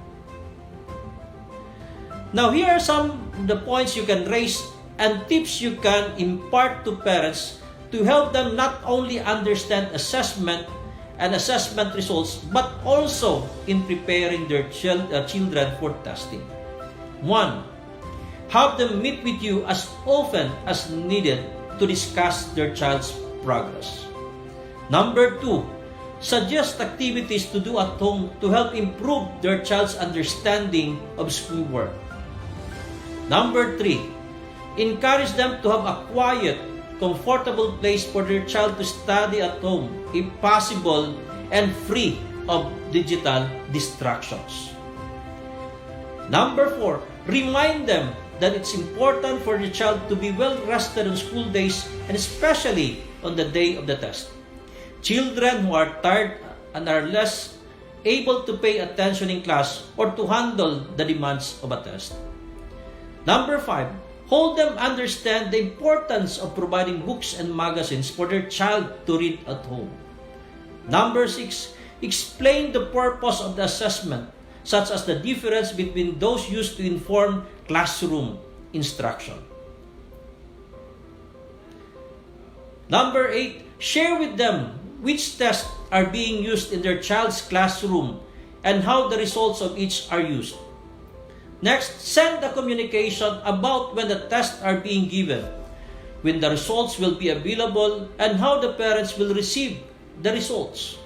Speaker 15: Now, here are some of the points you can raise and tips you can impart to parents to help them not only understand assessment and assessment results, but also in preparing their children for testing. 1. Have them meet with you as often as needed to discuss their child's progress. Number 2. Suggest activities to do at home to help improve their child's understanding of schoolwork. Number 3. Encourage them to have a quiet, comfortable place for their child to study at home, if possible, and free of digital distractions. Number 4. Remind them that it's important for the child to be well rested on school days and especially on the day of the test. Children who are tired and are less able to pay attention in class or to handle the demands of a test. Number 5, hold them understand the importance of providing books and magazines for their child to read at home. Number 6, explain the purpose of the assessment, such as the difference between those used to inform classroom instruction. Number 8, share with them which tests are being used in their child's classroom and how the results of each are used. Next, send a communication about when the tests are being given, when the results will be available, and how the parents will receive the results.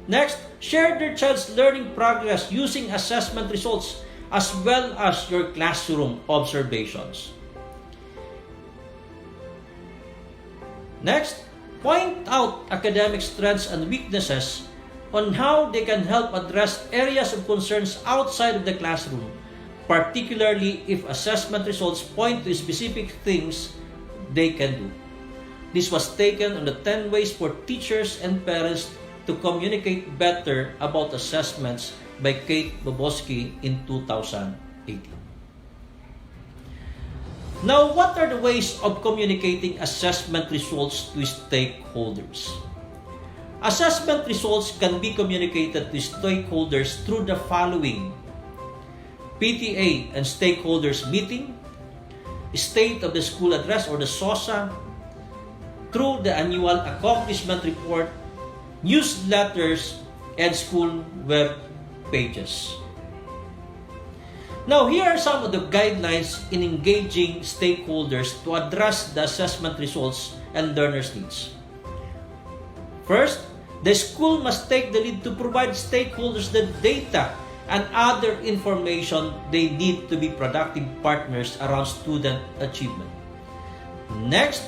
Speaker 15: Next, share their child's learning progress using assessment results as well as your classroom observations. Next, point out academic strengths and weaknesses on how they can help address areas of concerns outside of the classroom, particularly if assessment results point to specific things they can do. This was taken on the 10 ways for teachers and parents to communicate better about assessments by Kate Boboski in 2018. Now, what are the ways of communicating assessment results to stakeholders? Assessment results can be communicated to stakeholders through the following: PTA and stakeholders meeting, state of the school address or the SOSA, through the annual accomplishment report, newsletters, and school web pages. Now, here are some of the guidelines in engaging stakeholders to address the assessment results and learners' needs. First, the school must take the lead to provide stakeholders the data and other information they need to be productive partners around student achievement. Next,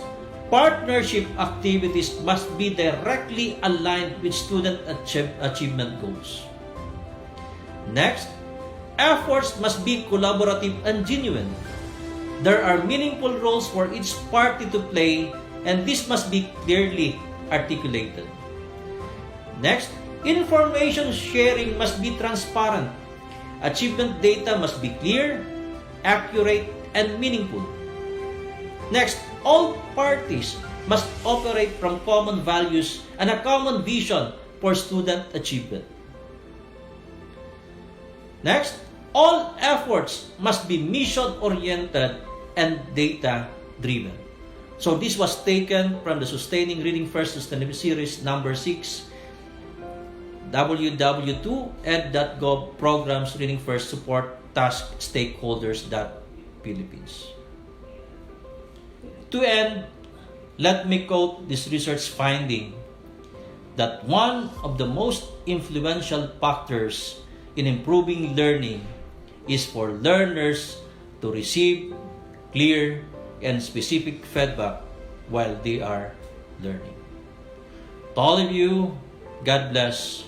Speaker 15: partnership activities must be directly aligned with student achievement goals. Next, efforts must be collaborative and genuine. There are meaningful roles for each party to play, and this must be clearly articulated. Next, information sharing must be transparent. Achievement data must be clear, accurate, and meaningful. Next, all parties must operate from common values and a common vision for student achievement. Next, all efforts must be mission-oriented and data-driven. So this was taken from the Sustaining Reading First Sustainability Series number 6, www.ed.gov Programs Reading First Support Task Stakeholders Philippines. To end, let me quote this research finding that one of the most influential factors in improving learning is for learners to receive clear and specific feedback while they are learning. To all of you, God bless.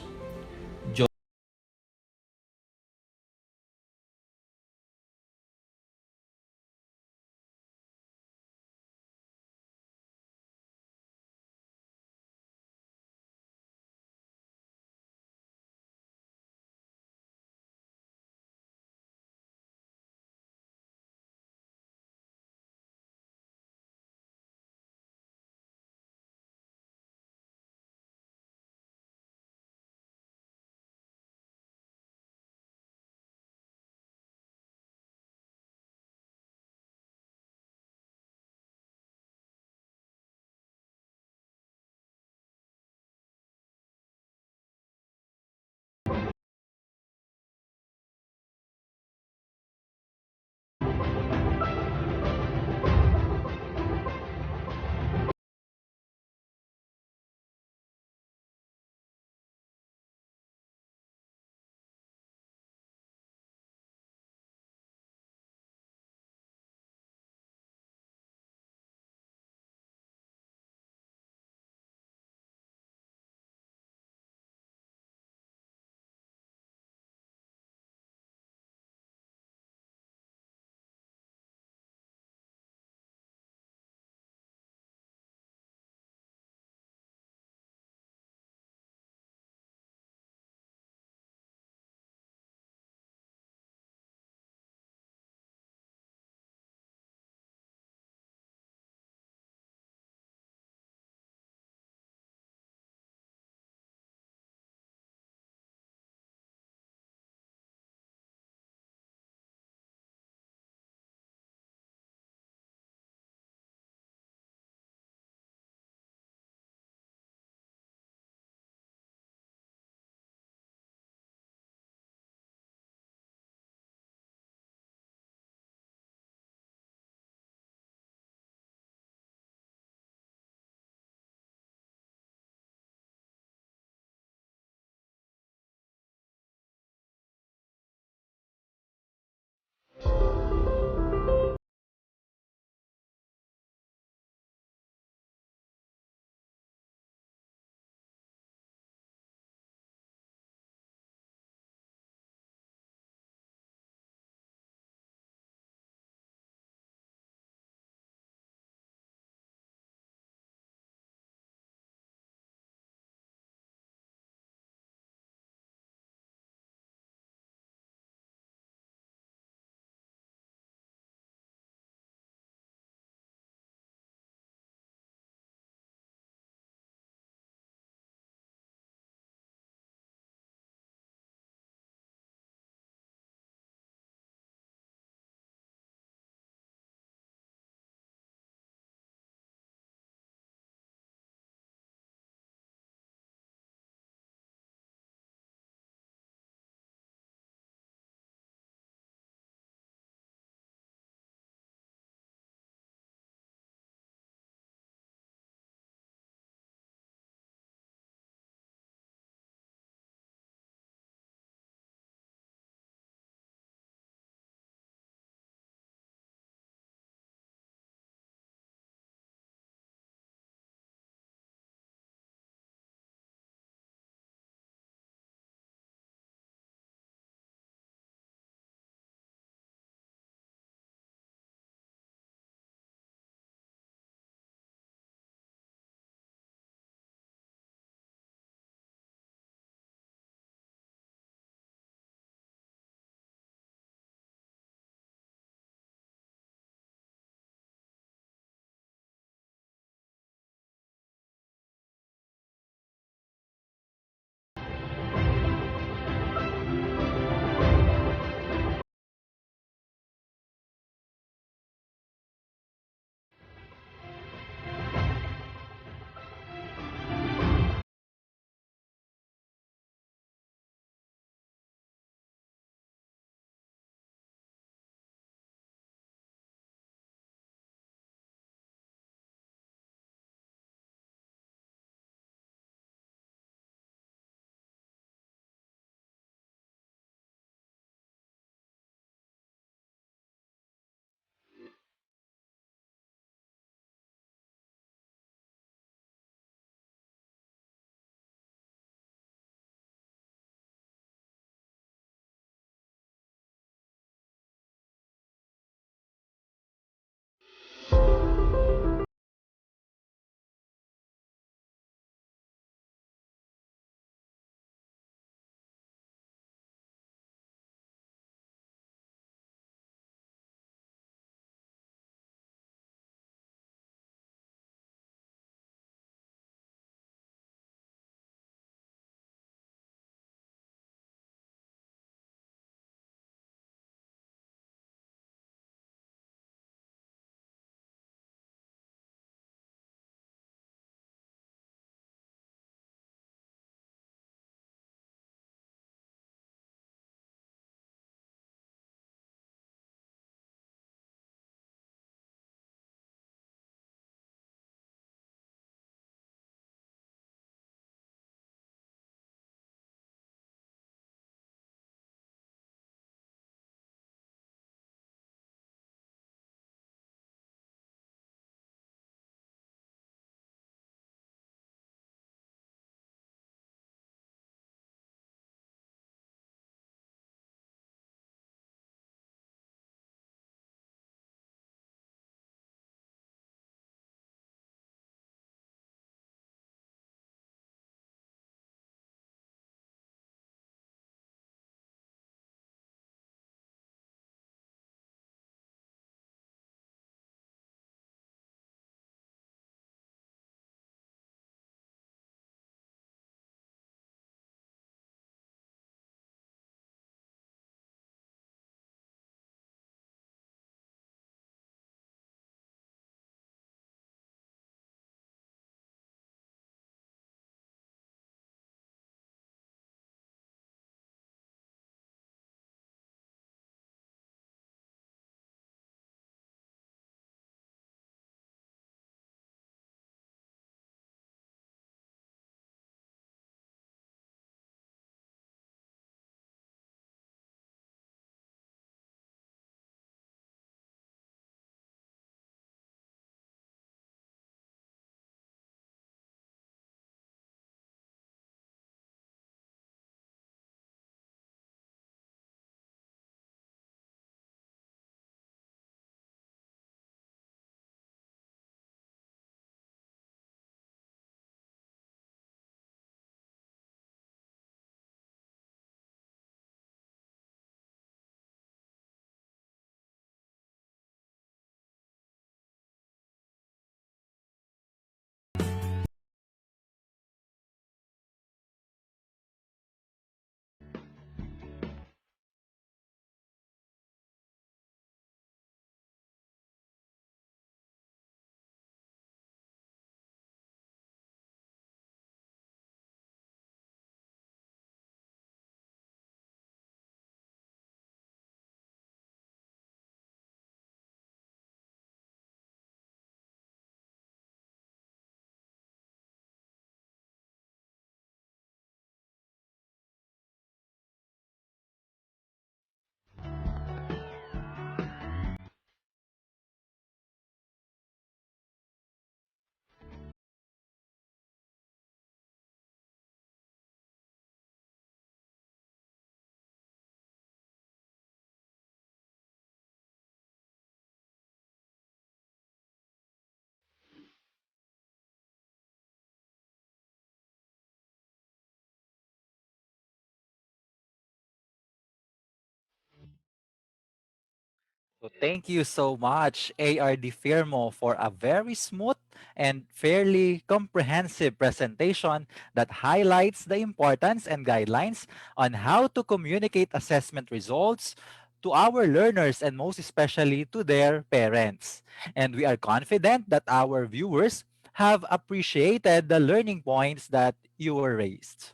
Speaker 13: So thank you so much, ARD Firmo, for a very smooth and fairly comprehensive presentation that highlights the importance and guidelines on how to communicate assessment results to our learners and most especially to their parents. And we are confident that our viewers have appreciated the learning points that you were raised.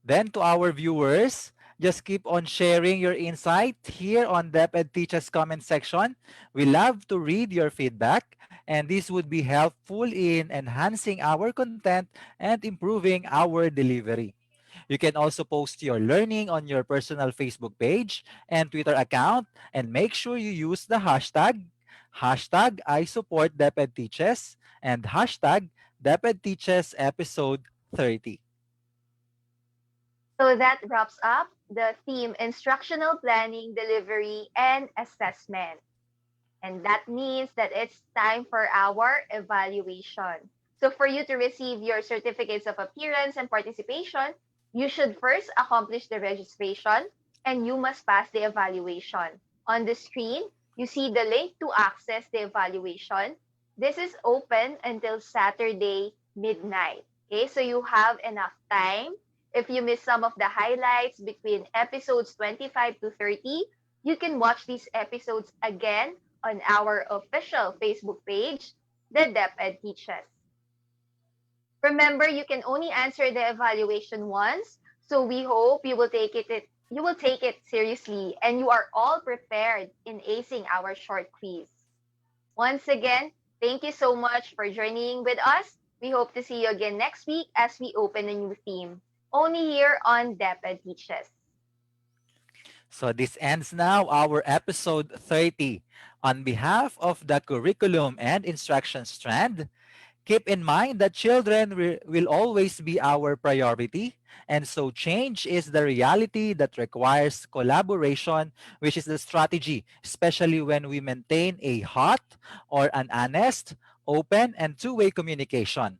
Speaker 13: Then to our viewers, just keep on sharing your insight here on DepEd Teaches comment section. We love to read your feedback, and this would be helpful in enhancing our content and improving our delivery. You can also post your learning on your personal Facebook page and Twitter account, and make sure you use the hashtag ISupportDepEdTeaches, and hashtag DepEd Teaches episode 30.
Speaker 14: So that wraps up the theme instructional planning, delivery, and assessment. And that means that it's time for our evaluation. So for you to receive your certificates of appearance and participation, you should first accomplish the registration and you must pass the evaluation. On the screen, you see the link to access the evaluation. This is open until Saturday midnight. Okay, so you have enough time. If you miss some of the highlights between episodes 25 to 30, you can watch these episodes again on our official Facebook page, the DepEd Teaches. Remember, you can only answer the evaluation once, so we hope you will take it seriously and you are all prepared in acing our short quiz. Once again, thank you so much for journeying with us. We hope to see you again next week as we open a new theme, only here on DepEd Teaches.
Speaker 13: So this ends now our episode 30. On behalf of the curriculum and instruction strand, keep in mind that children will always be our priority, and so change is the reality that requires collaboration, which is the strategy, especially when we maintain a hot or an honest, open, and two-way communication.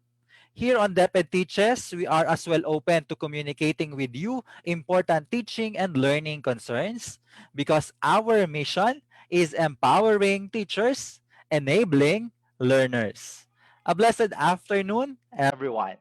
Speaker 13: Here on DepEd Teaches, we are as well open to communicating with you important teaching and learning concerns because our mission is empowering teachers, enabling learners. A blessed afternoon, everyone.